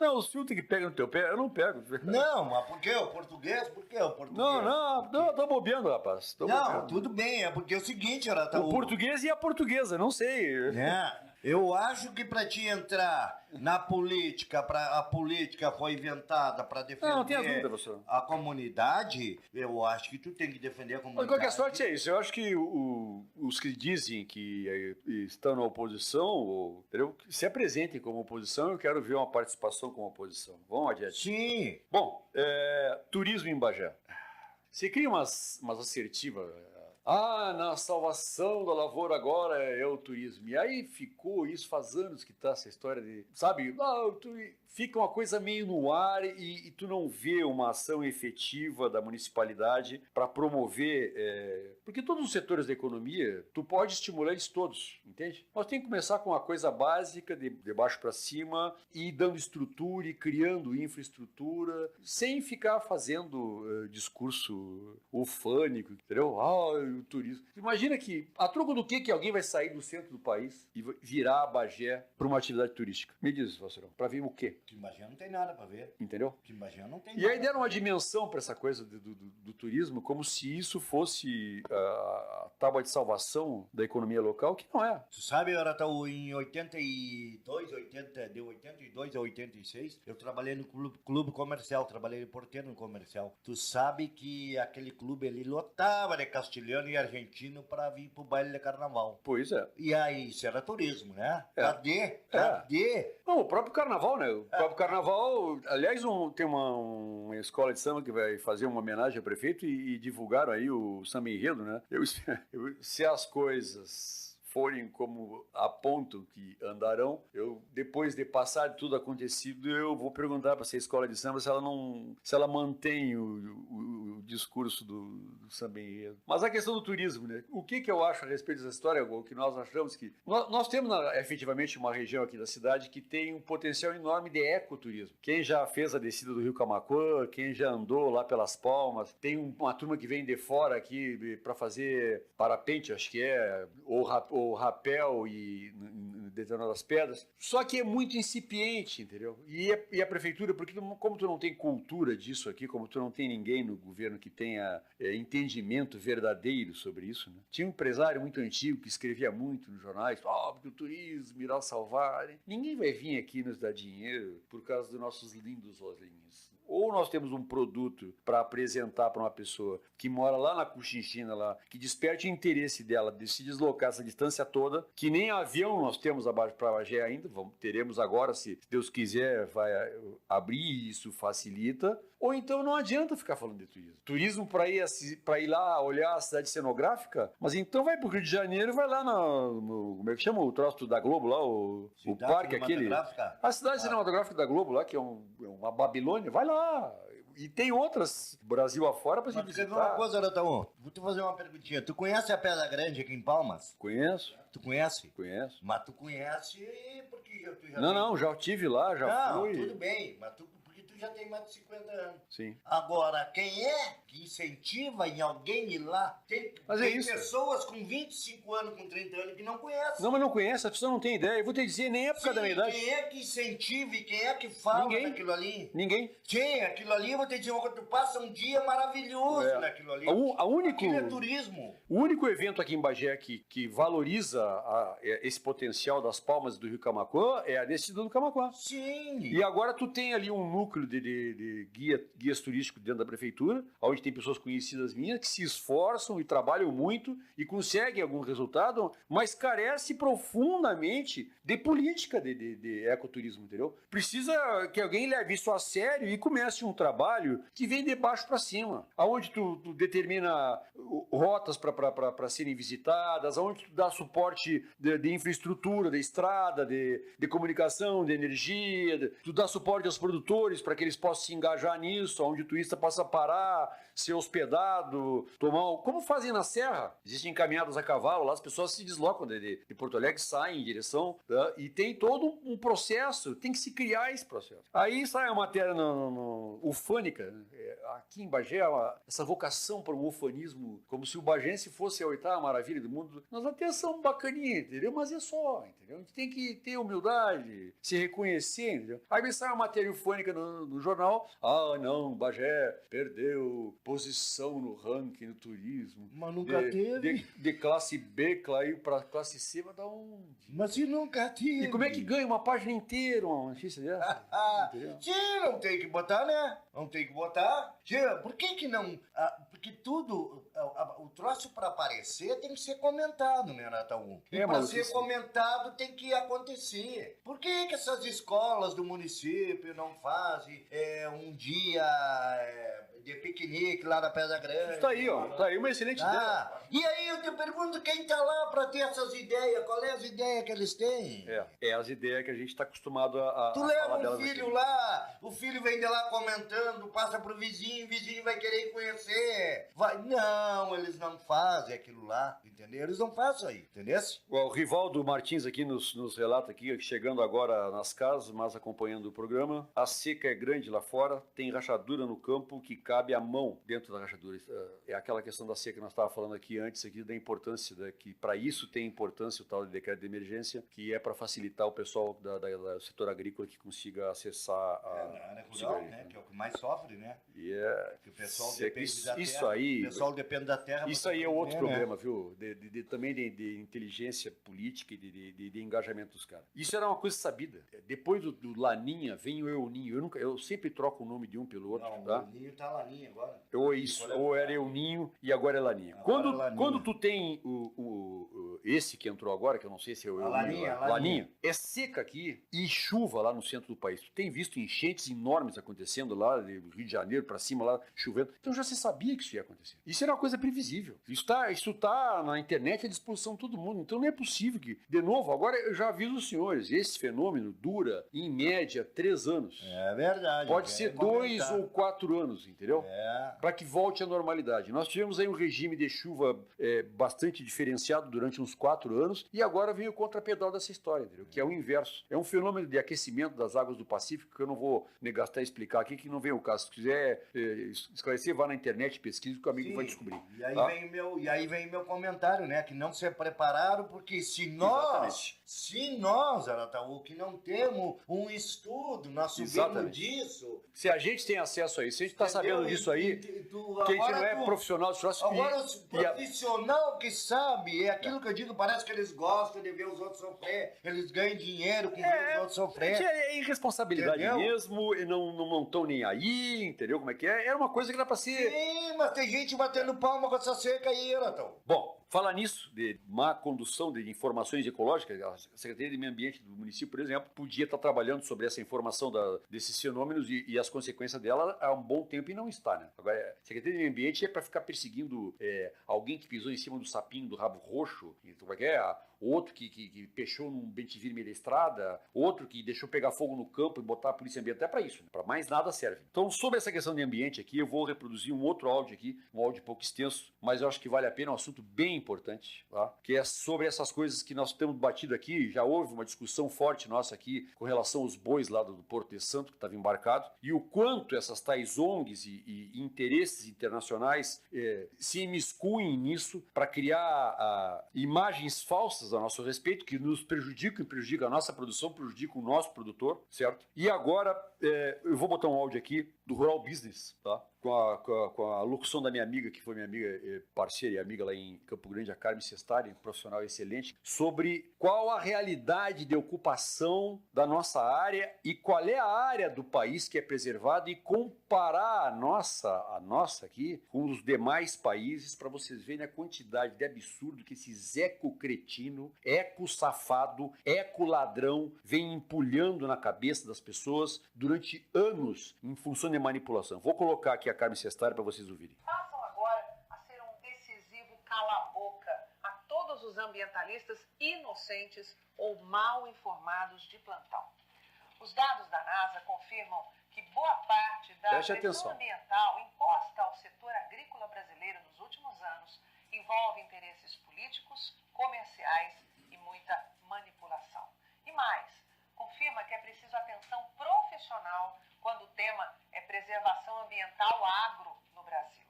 Não, o Silvio que pega no teu pé, eu não pego. Não, mas por quê? O português? Por quê o português? Não, tô bobeando, rapaz. Bobeando. Tudo bem, é porque é o seguinte, Arataú. O português e a portuguesa, não sei. Eu acho que para te entrar na política, a política foi inventada para defender não tenha dúvida, professor. A comunidade, eu acho que tu tem que defender a comunidade. De qualquer sorte é isso, eu acho que os que dizem que estão na oposição, entendeu? Se apresentem como oposição, eu quero ver uma participação como oposição. Vamos adiante. Sim. Bom, turismo em Bagé. Você cria umas assertivas... na salvação da lavoura agora é o turismo. E aí ficou isso, faz anos que tá essa história de... Sabe, fica uma coisa meio no ar e tu não vê uma ação efetiva da municipalidade para promover... porque todos os setores da economia, tu pode estimular eles todos, entende? Nós temos que começar com uma coisa básica, de baixo para cima, e dando estrutura e criando infraestrutura, sem ficar fazendo discurso ufânico, entendeu? O turismo. Imagina que, a troco do que alguém vai sair do centro do país e virar a Bagé para uma atividade turística? Me diz, Vassourão, para ver o quê? Que Bagé não tem nada para ver. Entendeu? Que Bagé não tem nada. E aí deram uma dimensão para essa coisa do turismo, como se isso fosse a tábua de salvação da economia local, que não é. Tu sabe, Arataú, em 82 a 86, eu trabalhei no clube comercial, trabalhei de porteiro no comercial. Tu sabe que aquele clube, ele lotava de castelhano e argentino para vir pro baile de carnaval. Pois é. E aí, isso era turismo, né? Cadê? Não, o próprio carnaval, né? O próprio carnaval, aliás, tem uma escola de samba que vai fazer uma homenagem ao prefeito e divulgaram aí o samba enredo, né? Se as coisas forem como apontam que andarão, eu, depois de passar de tudo acontecido, eu vou perguntar para essa escola de samba se ela mantém o discurso do samba enredo. Mas a questão do turismo, né? O que eu acho a respeito dessa história, o que nós achamos que... Nós temos efetivamente uma região aqui da cidade que tem um potencial enorme de ecoturismo. Quem já fez a descida do Rio Camaquã, quem já andou lá pelas Palmas, tem uma turma que vem de fora aqui para fazer parapente, acho que é, ou rapel e determinadas pedras. Só que é muito incipiente, entendeu? E a prefeitura, porque como tu não tem cultura disso aqui, como tu não tem ninguém no governo que tenha entendimento verdadeiro sobre isso, né? Tinha um empresário muito antigo que escrevia muito nos jornais, porque o turismo irá salvar. Né? Ninguém vai vir aqui nos dar dinheiro por causa dos nossos lindos oslinhos. Ou nós temos um produto para apresentar para uma pessoa que mora lá na Cochinchina, lá, que desperte o interesse dela de se deslocar essa distância toda, que nem avião nós temos abaixo para Bagé ainda, teremos agora, se Deus quiser, vai abrir, isso facilita. Ou então não adianta ficar falando de turismo. Turismo para ir lá olhar a cidade cenográfica, mas então vai para o Rio de Janeiro e vai lá no como é que chama o troço da Globo lá, o parque aquele. A cidade cinematográfica da Globo lá, que é uma Babilônia, vai lá. E tem outras, Brasil afora, para se visitar. Mas uma coisa, Nataú, vou te fazer uma perguntinha. Tu conhece a Pedra Grande aqui em Palmas? Conheço. Tu conhece? Conheço. Mas tu conhece porque tu já Não, já estive lá, já fui. Tudo bem, mas porque tu já tem mais de 50 anos. Sim. Agora, quem é que incentiva em alguém ir lá? Tem pessoas com 25 anos, com 30 anos que não conhecem. Não, mas não conhece, a pessoa não tem ideia. Eu vou te dizer, nem época da minha idade. Quem é que incentiva e quem é que fala daquilo ali? Ninguém. Sim, aquilo ali, eu vou te dizer uma coisa, tu passa um dia maravilhoso naquilo ali. Aquilo é turismo. O único evento aqui em Bagé que valoriza esse potencial das Palmas do Rio Camaquã é a descida do Camaquã. Sim. E agora tu tem ali um núcleo de guias turísticos dentro da prefeitura, onde tem pessoas conhecidas minhas que se esforçam e trabalham muito e conseguem algum resultado, mas carece profundamente de política de ecoturismo, entendeu? Precisa que alguém leve isso a sério e comece um trabalho que vem de baixo para cima, aonde tu determina rotas para serem visitadas, aonde tu dá suporte de infraestrutura, de estrada, de comunicação, de energia, tu dá suporte aos produtores para que eles possam se engajar nisso, onde o turista possa parar, ser hospedado, como fazem na Serra. Existem caminhadas a cavalo, lá as pessoas se deslocam de Porto Alegre, saem em direção, tá? E tem todo um processo, tem que se criar esse processo. Aí sai a matéria ufânica, né? Aqui em Bagé, essa vocação para o ufanismo, como se o bagense fosse a oitava maravilha do mundo. Nós até somos bacaninha, entendeu? Mas é só, entendeu? A gente tem que ter humildade, se reconhecer, entendeu? Aí sai uma matéria ufânica no jornal, não, Bagé perdeu posição no ranking do turismo. Mas nunca teve. De classe B, caiu para classe C, mas dá um... Mas se nunca teve. E como é que ganha uma página inteira uma notícia dessa? Sim, não tem que botar, né? Não tem que botar. Tia, por que não... porque tudo... O troço para aparecer tem que ser comentado, né, Natal? E para ser comentado tem que acontecer. Por que essas escolas do município não fazem um dia de piquenique lá na Pedra Grande? Tá aí, ó. Tá aí uma excelente ideia. E aí eu te pergunto quem tá lá para ter essas ideias. Qual é as ideias que eles têm? É as ideias que a gente está acostumado a tu leva um filho aqui. Lá, o filho vem de lá comentando, passa pro vizinho, o vizinho vai querer conhecer. Não, eles não fazem aquilo lá, entendeu? Eles não fazem aí, entendeu? O Rivaldo Martins aqui nos relata aqui, chegando agora nas casas, mas acompanhando o programa. A seca é grande lá fora, tem rachadura no campo que cabe a mão dentro da rachadura. É aquela questão da seca que nós estávamos falando aqui antes, aqui, da importância, que para isso tem importância o tal de decreto de emergência, que é para facilitar o pessoal do setor agrícola que consiga acessar a área rural, né? Que é o que mais sofre, né? Que o pessoal depende da terra. Aí, o pessoal depende da terra. Isso aí é outro problema, viu? Também de inteligência política e de engajamento dos caras. Isso era uma coisa sabida. Depois do Laninha, vem o El Ninho. Eu sempre troco o nome de um pelo outro. Não, tá? o El Ninho tá Laninha agora. Ou era El Ninho e agora é Laninha. Quando tu tem esse que entrou agora, que eu não sei se é o Laninha, é seca aqui e chuva lá no centro do país. Tu tem visto enchentes enormes acontecendo lá, do Rio de Janeiro para cima, lá chovendo. Então já se sabia que isso ia acontecer. Isso era uma coisa previsível. Isso tá na internet à disposição de todo mundo. Então não é possível que, de novo, agora eu já aviso os senhores, esse fenômeno dura, em média, 3 anos. É verdade. Pode ser 2 ou 4 anos, entendeu? Para que volte à normalidade. Nós tivemos aí um regime de chuva bastante diferenciado durante uns 4 anos e agora vem o contrapedal dessa história, entendeu? Que é o inverso. É um fenômeno de aquecimento das águas do Pacífico que eu não vou gastar e explicar aqui, que não vem o caso. Se quiser esclarecer, vá na internet, pesquise, que o amigo vai descobrir. E aí, vem meu comentário, né? Que não se prepararam, porque se nós, Arataú, que não temos um estudo, nós subimos disso... Se a gente tem acesso a isso, se a gente está sabendo disso aí, que a gente não é profissional de troço. Agora os profissional que sabe, é aquilo que eu digo, parece que eles gostam de ver os outros sofrer, eles ganham dinheiro com ver os outros sofrer. É irresponsabilidade mesmo, e não estão nem aí, entendeu como é que é? Era uma coisa que dá para ser... Sim, mas tem gente batendo palma com essa seca aí, Arataú. Bom, falar nisso, de má condução de informações ecológicas, a Secretaria de Meio Ambiente do município, por exemplo, podia estar trabalhando sobre essa informação desses fenômenos e as consequências dela há um bom tempo e não está, né? Agora, a Secretaria de Meio Ambiente é para ficar perseguindo alguém que pisou em cima do sapinho do rabo roxo, como é que é? Outro que pechou num bem-te-vir meio da estrada, outro que deixou pegar fogo no campo e botar a polícia ambiental. É para isso, né? Para mais nada serve. Então, sobre essa questão de ambiente aqui, eu vou reproduzir um outro áudio aqui, um áudio pouco extenso, mas eu acho que vale a pena, um assunto bem importante, tá? Que é sobre essas coisas que nós temos batido aqui. Já houve uma discussão forte nossa aqui com relação aos bois lá do Porto de Santo, que estava embarcado, e o quanto essas tais ONGs e interesses internacionais se imiscuem nisso para criar imagens falsas a nosso respeito, que nos prejudicam e prejudicam a nossa produção, prejudicam o nosso produtor, certo? E agora, eu vou botar um áudio aqui do Rural Business, tá? Com a locução da minha amiga, que foi minha amiga parceira e amiga lá em Campo Grande, a Carmen Sestari, profissional excelente, sobre qual a realidade de ocupação da nossa área e qual é a área do país que é preservada e comparar a nossa aqui com os demais países para vocês verem a quantidade de absurdo que esses eco-cretino, eco-safado, eco-ladrão vem empulhando na cabeça das pessoas durante anos em função de manipulação. Vou colocar aqui a Carmen Sestari para vocês ouvirem. Passam agora a ser um decisivo cala-boca a todos os ambientalistas inocentes ou mal informados de plantão. Os dados da NASA confirmam que boa parte da pressão ambiental imposta ao setor agrícola brasileiro nos últimos anos envolve interesses políticos, comerciais e muita manipulação. E mais, confirma que é preciso atenção profissional quando o tema é preservação ambiental agro no Brasil.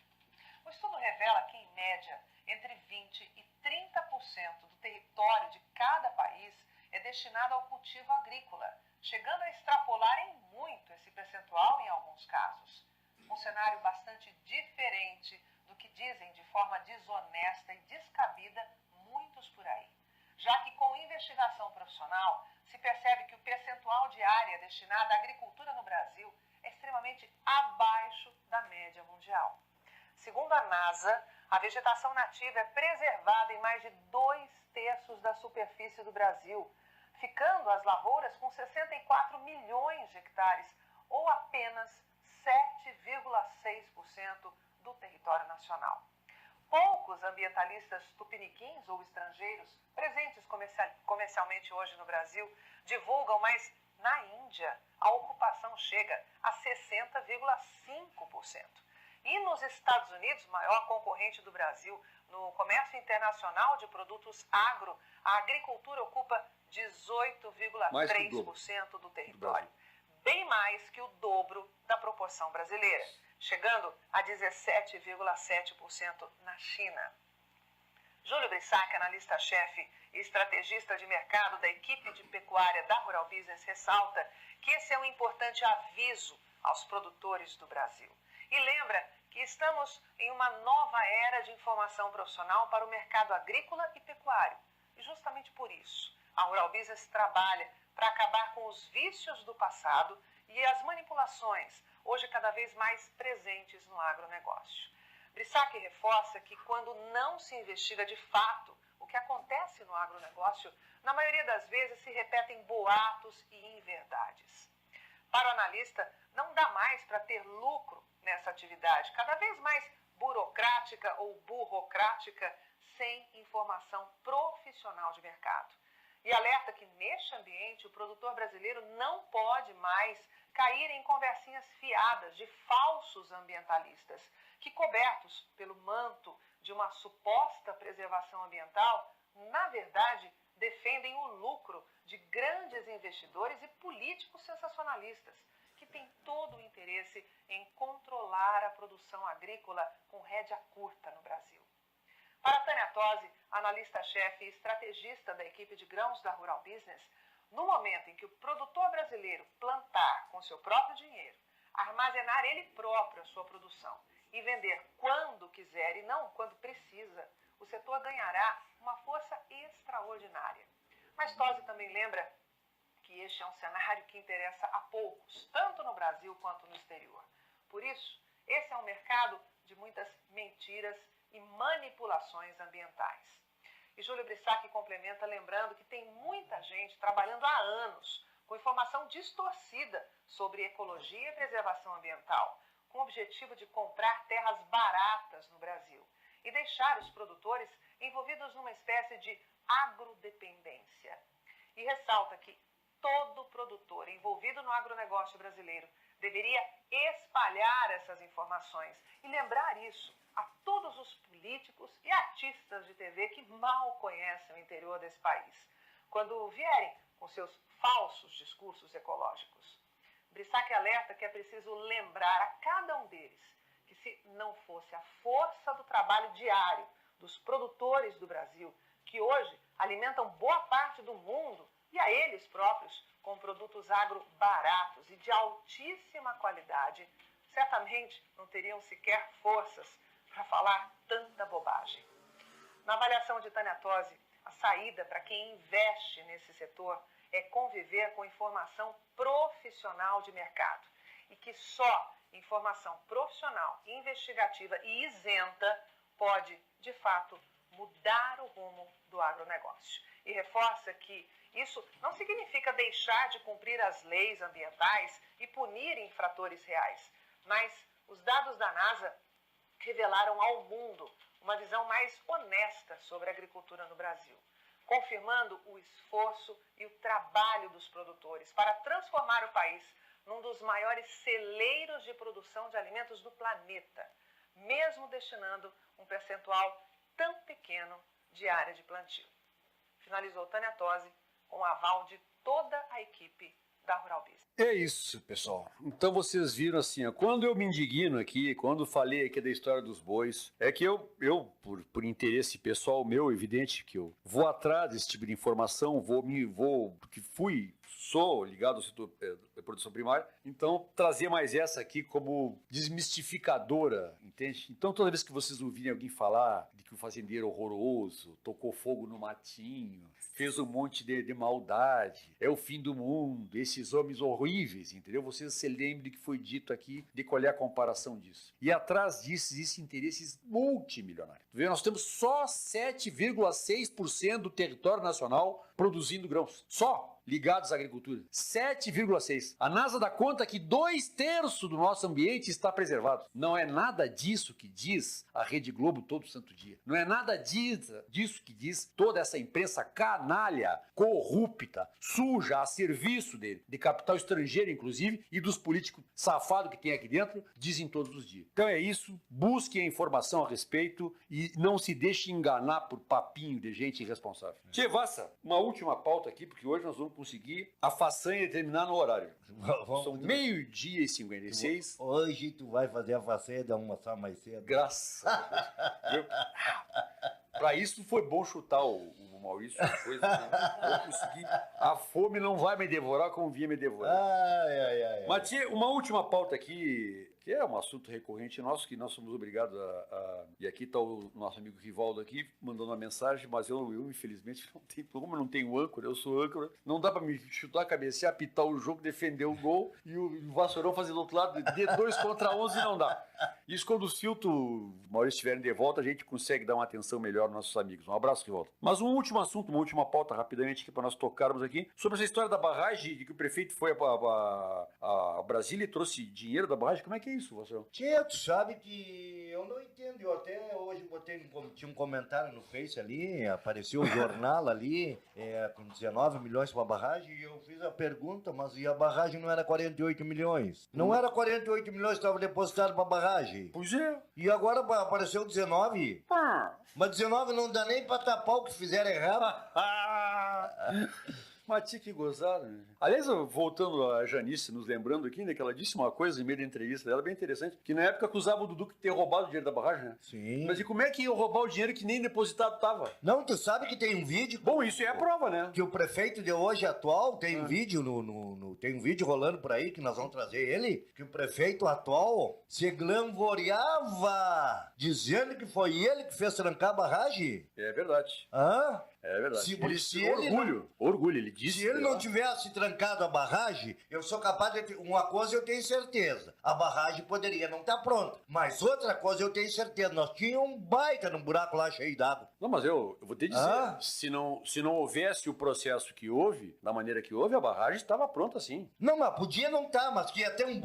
O estudo revela que, em média, entre 20% e 30% do território de cada país é destinado ao cultivo agrícola, chegando a extrapolar em muito esse percentual em alguns casos. Um cenário bastante diferente do que dizem de forma desonesta e descabida muitos por aí, já que com investigação profissional se percebe que o percentual de área destinada à agricultura no Brasil é extremamente abaixo da média mundial. Segundo a NASA, a vegetação nativa é preservada em mais de 2/3 da superfície do Brasil, ficando as lavouras com 64 milhões de hectares, ou apenas 7,6% do território nacional. Poucos ambientalistas tupiniquins ou estrangeiros presentes comercialmente hoje no Brasil divulgam, mas na Índia a ocupação chega a 60,5%. E nos Estados Unidos, maior concorrente do Brasil no comércio internacional de produtos agro, a agricultura ocupa 18,3% do território, bem mais que o dobro da proporção brasileira, chegando a 17,7% na China. Júlio Brissac, analista-chefe e estrategista de mercado da equipe de pecuária da Rural Business, ressalta que esse é um importante aviso aos produtores do Brasil. E lembra que estamos em uma nova era de informação profissional para o mercado agrícola e pecuário. E justamente por isso, a Rural Business trabalha para acabar com os vícios do passado e as manipulações, hoje cada vez mais presentes no agronegócio. Brissac reforça que quando não se investiga de fato o que acontece no agronegócio, na maioria das vezes, se repetem boatos e inverdades. Para o analista, não dá mais para ter lucro nessa atividade, cada vez mais burocrática ou burocrática, sem informação profissional de mercado. E alerta que, neste ambiente, o produtor brasileiro não pode mais cair em conversinhas fiadas de falsos ambientalistas, que, cobertos pelo manto de uma suposta preservação ambiental, na verdade, defendem o lucro de grandes investidores e políticos sensacionalistas, que têm todo o interesse em controlar a produção agrícola com rédea curta no Brasil. Para Tânia Tosi, analista-chefe e estrategista da equipe de grãos da Rural Business, no momento em que o produtor brasileiro plantar com seu próprio dinheiro, armazenar ele próprio a sua produção e vender quando quiser e não quando precisa, o setor ganhará uma força extraordinária. Mas Tosi também lembra que este é um cenário que interessa a poucos, tanto no Brasil quanto no exterior. Por isso, esse é um mercado de muitas mentiras e manipulações ambientais. E Júlio Brissac complementa lembrando que tem muita gente trabalhando há anos com informação distorcida sobre ecologia e preservação ambiental, com o objetivo de comprar terras baratas no Brasil e deixar os produtores envolvidos numa espécie de agrodependência. E ressalta que todo produtor envolvido no agronegócio brasileiro deveria espalhar essas informações e lembrar isso a todos os políticos e artistas de TV que mal conhecem o interior desse país, quando vierem com seus falsos discursos ecológicos. Brissac alerta que é preciso lembrar a cada um deles que, se não fosse a força do trabalho diário dos produtores do Brasil, que hoje alimentam boa parte do mundo e a eles próprios com produtos agro baratos e de altíssima qualidade, certamente não teriam sequer forças para falar tanta bobagem. Na avaliação de Tânia Tosi, a saída para quem investe nesse setor é conviver com informação profissional de mercado e que só informação profissional, investigativa e isenta pode, de fato, mudar o rumo do agronegócio. E reforça que isso não significa deixar de cumprir as leis ambientais e punir infratores reais, mas os dados da NASA revelaram ao mundo uma visão mais honesta sobre a agricultura no Brasil, confirmando o esforço e o trabalho dos produtores para transformar o país num dos maiores celeiros de produção de alimentos do planeta, mesmo destinando um percentual tão pequeno de área de plantio. Finalizou Tânia Tosi com o aval de toda a equipe da Rural Business. É isso, pessoal. Então vocês viram assim, ó, quando eu me indigno aqui, quando falei aqui da história dos bois, é que eu por interesse pessoal meu, evidente que eu vou atrás desse tipo de informação, porque sou ligado ao setor da produção primária, então trazer mais essa aqui como desmistificadora, entende? Então toda vez que vocês ouvirem alguém falar de que o fazendeiro é horroroso, tocou fogo no matinho, fez um monte de maldade, é o fim do mundo, esses homens horríveis, entendeu? Vocês se lembrem do que foi dito aqui, de qual é a comparação disso. E atrás disso existem interesses multimilionários. Nós temos só 7,6% do território nacional produzindo grãos. Só ligados à agricultura. 7,6%. A NASA dá conta que 2/3 do nosso ambiente está preservado. Não é nada disso que diz a Rede Globo todo santo dia. Não é nada disso que diz toda essa imprensa canalha, corrupta, suja, a serviço de capital estrangeiro, inclusive, e dos políticos safados que tem aqui dentro, dizem todos os dias. Então é isso. Busque a informação a respeito e não se deixe enganar por papinho de gente irresponsável. Tchê Vassa, uma última pauta aqui, porque hoje nós vamos conseguir a façanha de terminar no horário. São 12h56. Hoje tu vai fazer a façanha de almoçar mais cedo. Graças a Deus. Para isso foi bom chutar o Maurício. Depois, eu consegui. A fome não vai me devorar como vinha me devorar. Ai. Mas tinha uma última pauta aqui, que é um assunto recorrente nosso, que nós somos obrigados e aqui está o nosso amigo Rivaldo aqui, mandando uma mensagem, mas eu infelizmente, não tenho, como eu não tenho âncora, eu sou âncora, não dá para me chutar, cabecear, apitar o jogo, defender o gol e o Vassourão fazer do outro lado, de 2 contra 11 não dá. Isso quando o Cilto, o Maurício estiverem de volta, a gente consegue dar uma atenção melhor aos nossos amigos. Um abraço, Rivaldo. Mas um último assunto, uma última pauta rapidamente aqui para nós tocarmos aqui, sobre essa história da barragem, de que o prefeito foi a Brasília e trouxe dinheiro da barragem. Como é que é isso, Vassourão? Tia, tu sabe que eu não entendo. Eu até hoje tinha um comentário no Face ali, apareceu um jornal ali, com 19 milhões para a barragem, e eu fiz a pergunta, mas e a barragem não era 48 milhões? Não era 48 milhões que estavam depositados para a barragem? Pois é. E agora apareceu 19? Mas 19 não dá nem para tapar o que fizeram errado. Mas tinha que gozar, né? Aliás, voltando a Janice, nos lembrando aqui, né, que ela disse uma coisa em meio da entrevista dela, bem interessante, que na época acusava o Dudu de ter roubado o dinheiro da barragem, né? Sim. Mas e como é que ia roubar o dinheiro que nem depositado tava? Não, tu sabe que tem um vídeo... Bom, isso é a prova, né? Que o prefeito de hoje atual, tem um vídeo tem um vídeo rolando por aí, que nós vamos trazer ele, que o prefeito atual se glamoureava, dizendo que foi ele que fez trancar a barragem. É verdade. Hã? É verdade. Se Orgulho, ele disse. Se ele não tivesse trancado a barragem, eu sou capaz de... Uma coisa eu tenho certeza, a barragem poderia não estar pronta. Mas outra coisa eu tenho certeza, nós tínhamos um baita num buraco lá cheio d'água. Não, mas eu vou te dizer, se não houvesse o processo que houve, da maneira que houve, a barragem estava pronta sim. Não, mas podia não estar, mas que ia ter um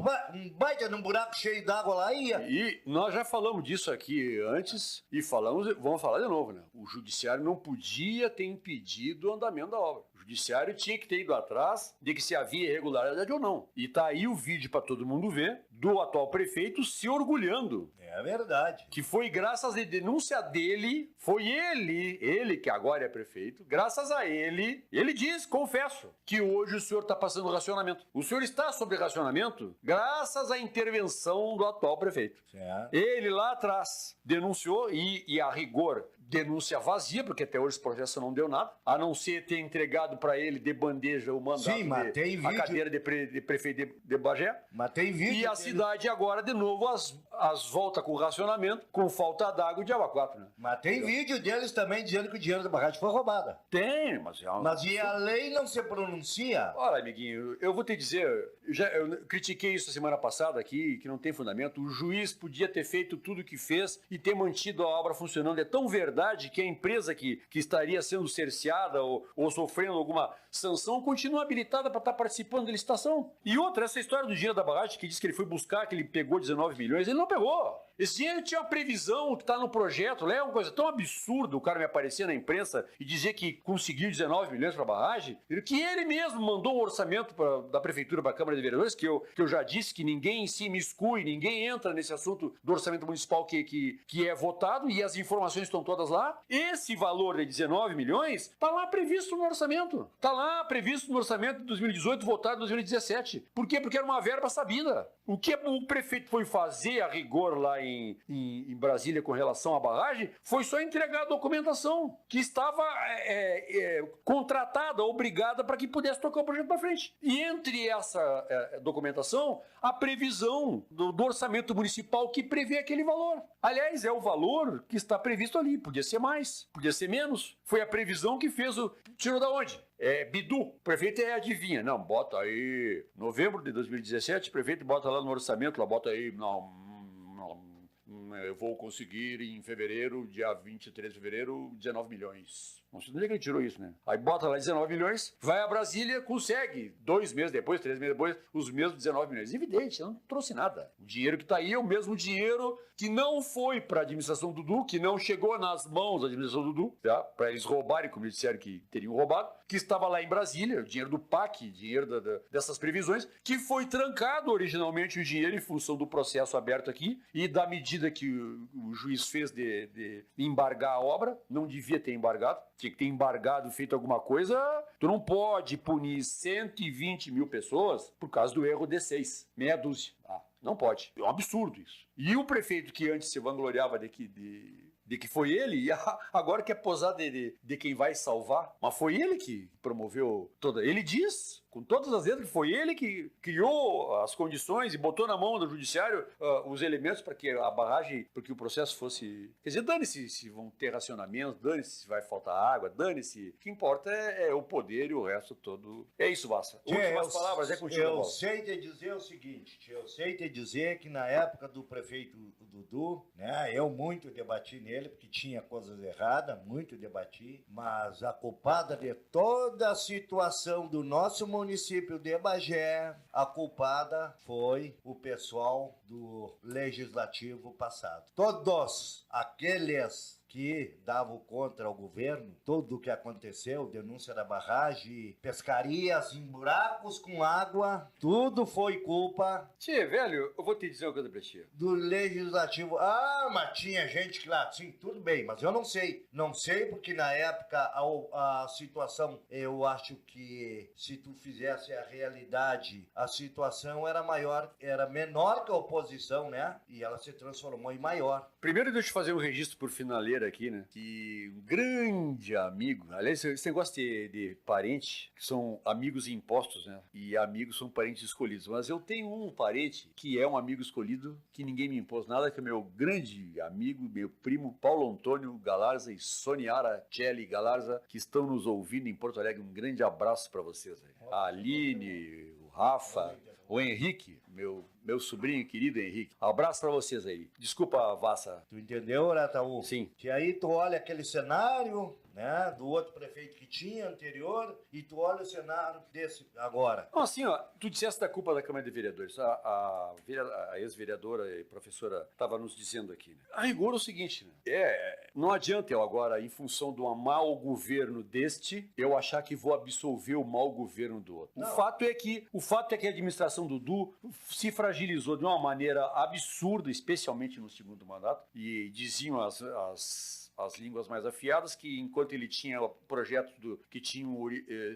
baita num buraco cheio d'água lá, ia. E nós já falamos disso aqui antes, e vamos falar de novo, né? O judiciário não podia ter impedido o andamento da obra. O judiciário tinha que ter ido atrás de que se havia irregularidade ou não. E tá aí o vídeo para todo mundo ver do atual prefeito se orgulhando. É verdade. Que foi graças à denúncia dele, foi ele que agora é prefeito, graças a ele diz, confesso, que hoje o senhor está passando racionamento. O senhor está sob racionamento graças à intervenção do atual prefeito. Certo. Ele lá atrás denunciou e a rigor denúncia vazia, porque até hoje esse processo não deu nada, a não ser ter entregado para ele de bandeja o mandato, a cadeira de prefeito de Bagé. Mas tem vídeo. E a cidade agora, de novo, as volta com racionamento, com falta d'água de água 4, né? Mas tem vídeo deles também dizendo que o dinheiro da barragem foi roubado. Tem, mas... Mas e a lei não se pronuncia? Olha, amiguinho, eu vou te dizer, eu critiquei isso a semana passada aqui, que não tem fundamento. O juiz podia ter feito tudo o que fez e ter mantido a obra funcionando. É tão verdade que a empresa que estaria sendo cerceada ou sofrendo alguma sanção continua habilitada para estar participando da licitação. E outra, essa história do dinheiro da barragem, que diz que ele foi buscar, que ele pegou 19 milhões, ele não pegou. Esse dinheiro tinha uma previsão que está no projeto. É uma coisa tão absurda o cara me aparecer na imprensa e dizer que conseguiu 19 milhões para a barragem, que ele mesmo mandou um orçamento da Prefeitura para a Câmara de Vereadores, que eu já disse que ninguém se imiscui, ninguém entra nesse assunto do orçamento municipal que é votado, e as informações estão todas lá. Esse valor de 19 milhões está lá previsto no orçamento. Está lá previsto no orçamento de 2018, votado em 2017. Por quê? Porque era uma verba sabida. O que o prefeito foi fazer a rigor lá em Brasília com relação à barragem foi só entregar a documentação que estava contratada, obrigada para que pudesse tocar o projeto para frente. E entre essa documentação, a previsão do orçamento municipal que prevê aquele valor. Aliás, é o valor que está previsto ali. Podia ser mais, podia ser menos. Foi a previsão que fez o... Tirou da onde? Bidu. O prefeito adivinha. Não, bota aí... Novembro de 2017, o prefeito bota lá no orçamento, lá bota aí... eu vou conseguir em fevereiro, dia 23 de fevereiro, 19 milhões. Não sei onde é que ele tirou isso, né? Aí bota lá 19 milhões, vai a Brasília, consegue 2 meses depois, 3 meses depois, os mesmos 19 milhões. Evidente, não trouxe nada. O dinheiro que está aí é o mesmo dinheiro que não foi para a administração do Dudu, que não chegou nas mãos da administração do Dudu, tá? Para eles roubarem, como eles disseram que teriam roubado, que estava lá em Brasília, o dinheiro do PAC, dinheiro dessas previsões, que foi trancado originalmente o dinheiro em função do processo aberto aqui e da medida que o juiz fez de embargar a obra. Não devia ter embargado, tinha que ter embargado, feito alguma coisa. Tu não pode punir 120 mil pessoas por causa do erro de 6, meia dúzia. Não pode. É um absurdo isso. E o prefeito que antes se vangloriava de que foi ele, agora quer posar de quem vai salvar. Mas foi ele que promoveu toda... Ele diz Com todas as letras, que foi ele que criou as condições e botou na mão do judiciário os elementos para que a barragem, para que o processo fosse... Quer dizer, dane-se se vão ter racionamentos, dane-se se vai faltar água, dane-se. O que importa é o poder e o resto todo. É isso, Vassa. Últimas palavras, é contigo, Eu Paulo. sei te dizer o seguinte, eu sei te dizer que na época do prefeito Dudu, né, eu muito debati nele, porque tinha coisas erradas, muito debati, mas a culpada de toda a situação do nosso município de Bagé, a culpada foi o pessoal do Legislativo passado. Todos aqueles que davam contra o governo, tudo o que aconteceu, denúncia da barragem, pescarias em buracos com água, tudo foi culpa Tchê, velho, eu vou te dizer uma coisa pra ti. do Legislativo. Ah, mas tinha gente que lá, sim, tudo bem, mas eu não sei. Não sei porque na época a situação, eu acho que se tu fizesse a realidade, a situação era maior, era menor que a oposição, né? E ela se transformou em maior. Primeiro, deixa eu fazer um registro por finaleira aqui, né? Que um grande amigo, aliás, esse negócio de parente, que são amigos impostos, né? E amigos são parentes escolhidos. Mas eu tenho um parente que é um amigo escolhido, que ninguém me impôs nada, que é meu grande amigo, meu primo Paulo Antônio Galarza e Soniara Celli Galarza, que estão nos ouvindo em Porto Alegre. Um grande abraço para vocês. Aí. A Aline, o Rafa, o Henrique, meu sobrinho querido Henrique. Abraço pra vocês aí. Desculpa, Vassa. Tu entendeu, Arataú? Sim. Que aí tu olha aquele cenário, né, do outro prefeito que tinha anterior, e tu olha o cenário desse agora. Então, assim, ó, tu disseste da culpa da Câmara de Vereadores. A ex-vereadora e professora estava nos dizendo aqui, né? A rigor é o seguinte, né? Não adianta eu agora, em função de um mau governo deste, eu achar que vou absolver o mau governo do outro. O fato é que a administração do Dudu se fragilizou de uma maneira absurda, especialmente no segundo mandato, e diziam as línguas mais afiadas que enquanto ele tinha projetos que tinham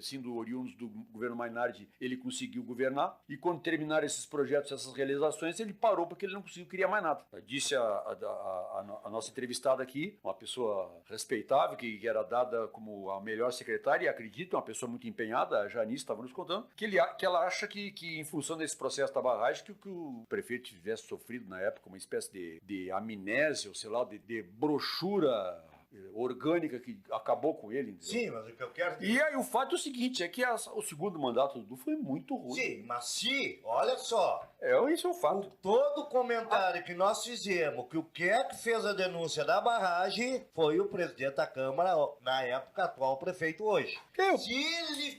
sido oriundos do governo Mainardi, ele conseguiu governar, e quando terminaram esses projetos, essas realizações, ele parou porque ele não conseguiu criar mais nada. Disse a nossa entrevistada aqui, uma pessoa respeitável, que era dada como a melhor secretária, e acredito, uma pessoa muito empenhada, a Janice estava nos contando, que ela acha que em função desse processo da barragem, que o prefeito tivesse sofrido na época uma espécie de amnésia, ou sei lá, de brochura orgânica que acabou com ele. Entendeu? Sim, mas o que eu quero dizer... E aí o fato é o seguinte, é que o segundo mandato do Dudu foi muito ruim. Sim, mas se, olha só, Isso é o fato. todo comentário que nós fizemos, que o que é que fez a denúncia da barragem foi o presidente da Câmara, na época, atual prefeito hoje. Se ele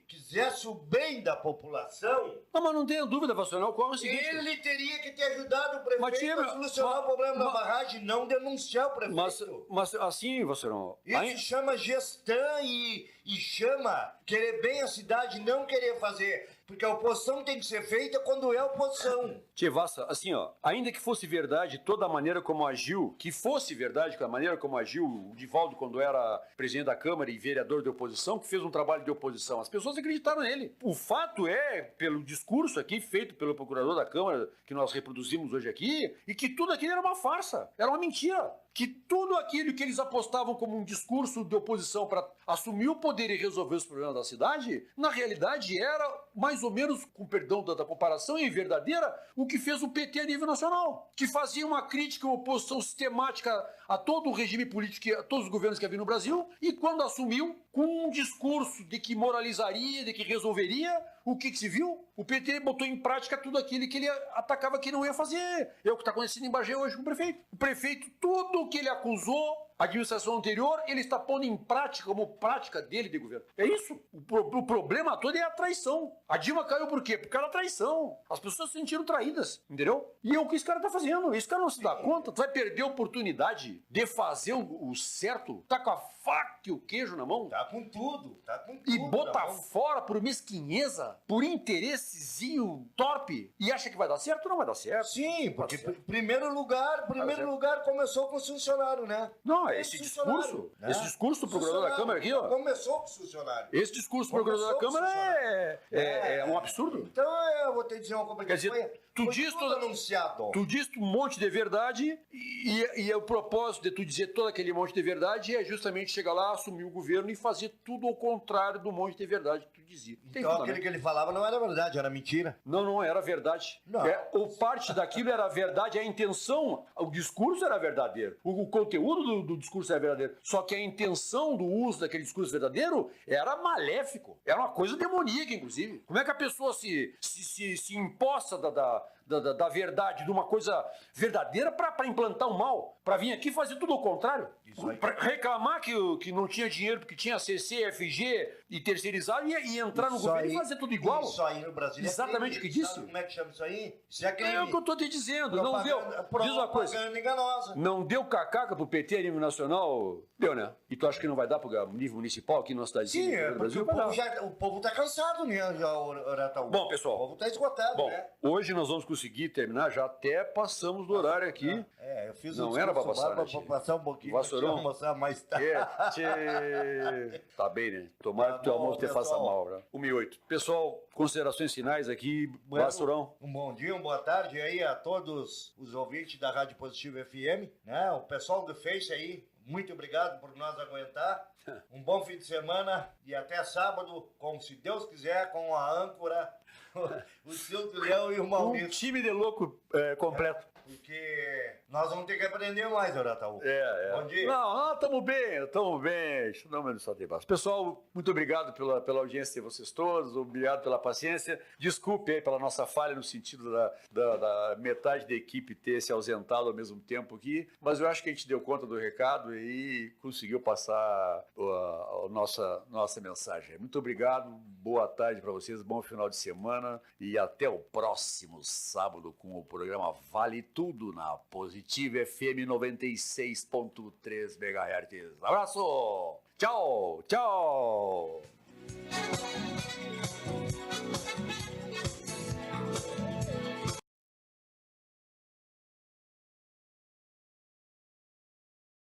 quisesse o bem da população... Não, mas não tenha dúvida, Vasconcelos, qual é o seguinte... Ele teria que ter ajudado o prefeito a solucionar o problema da barragem, não denunciar o prefeito. Mas assim, Vasconcelos... Isso chama gestão e chama querer bem a cidade, não querer fazer. Porque a oposição tem que ser feita quando é oposição. Tchê, Vassa, assim, ó, ainda que fosse verdade toda a maneira como agiu, que fosse verdade a maneira como agiu o Divaldo quando era presidente da Câmara e vereador de oposição, que fez um trabalho de oposição, as pessoas acreditaram nele. O fato é, pelo discurso aqui feito pelo procurador da Câmara, que nós reproduzimos hoje aqui, e que tudo aquilo era uma farsa, era uma mentira. Que tudo aquilo que eles apostavam como um discurso de oposição para assumir o poder e resolver os problemas da cidade, na realidade era mais ou menos, com perdão da comparação, e verdadeira, o que fez o PT a nível nacional. Que fazia uma crítica, uma oposição sistemática a todo o regime político, a todos os governos que havia no Brasil, e quando assumiu, com um discurso de que moralizaria, de que resolveria, o que se viu? O PT botou em prática tudo aquilo que ele atacava que não ia fazer. É o que está acontecendo em Bagé hoje com o prefeito. O prefeito, tudo o que ele acusou, a administração anterior, ele está pondo em prática como prática dele de governo. É isso. O problema todo é a traição. A Dilma caiu por quê? Por causa da traição. As pessoas se sentiram traídas, entendeu? E é o que esse cara está fazendo. Esse cara não se dá conta. Tu vai perder a oportunidade de fazer o certo. Tá com a faca e o queijo na mão. Tá com tudo. E bota fora por mesquinheza, por interessezinho torpe, e acha que vai dar certo? Não vai dar certo. Sim, porque primeiro lugar começou com os funcionários, né? Não, Não, esse discurso do procurador da Câmara aqui, ó. Começou com os funcionários. Esse discurso do procurador da Câmara é um absurdo. Então eu vou ter que dizer uma coisa. Quer dizer, tu diz tudo anunciado. Tu diz um monte de verdade e o propósito de tu dizer todo aquele monte de verdade é justamente chegar lá, assumir o governo e fazer tudo ao contrário do monte de verdade que tu dizia. Então aquele que ele falava não era verdade, era mentira. Não era verdade. Não. Ou parte daquilo era verdade, a intenção, o discurso era verdadeiro. O conteúdo do discurso era verdadeiro. Só que a intenção do uso daquele discurso verdadeiro era maléfico. Era uma coisa demoníaca, inclusive. Como é que a pessoa se imposta da verdade, de uma coisa verdadeira para implantar o mal, para vir aqui fazer tudo ao contrário, para reclamar que não tinha dinheiro porque tinha CC, FG e terceirizado e entrar no governo e fazer tudo igual. Isso aí no Brasil exatamente o que disse. Sabe como é que chama isso aí? Isso é crime. É o que eu estou te dizendo. Não deu. Diz uma coisa. Enganosa. Não deu cacaca pro PT a nível nacional? Deu, né? E tu acha que não vai dar pro nível municipal aqui na cidadezinha do Brasil? O povo tá cansado, né? Bom, pessoal. O povo tá esgotado, né? Hoje nós vamos conseguir terminar, já até passamos do horário aqui. Eu fiz não era pra passar, né, pra passar um pouquinho. Vassourão. Pra almoçar mais tarde. Tá bem, né? Tomara que teu almoço te faça mal, né? 1h08. Pessoal, considerações finais aqui, Vassourão. Um bom dia, uma boa tarde aí a todos os ouvintes da Rádio Positivo FM, né? O pessoal do Face aí, muito obrigado por nos aguentar. Um bom fim de semana e até sábado, como se Deus quiser, com a âncora, o Silvio Leão e o Maurício. Um time de louco completo. Porque nós vamos ter que aprender mais, Orataú. Bom dia. Não, estamos bem. Não, só tem passo. Pessoal, muito obrigado pela audiência de vocês todos, obrigado pela paciência. Desculpe aí pela nossa falha no sentido da metade da equipe ter se ausentado ao mesmo tempo aqui, mas eu acho que a gente deu conta do recado e conseguiu passar a nossa mensagem. Muito obrigado, boa tarde para vocês, bom final de semana e até o próximo sábado com o programa Vale Tudo na Positiva FM 96.3 MHz. Abraço! Tchau!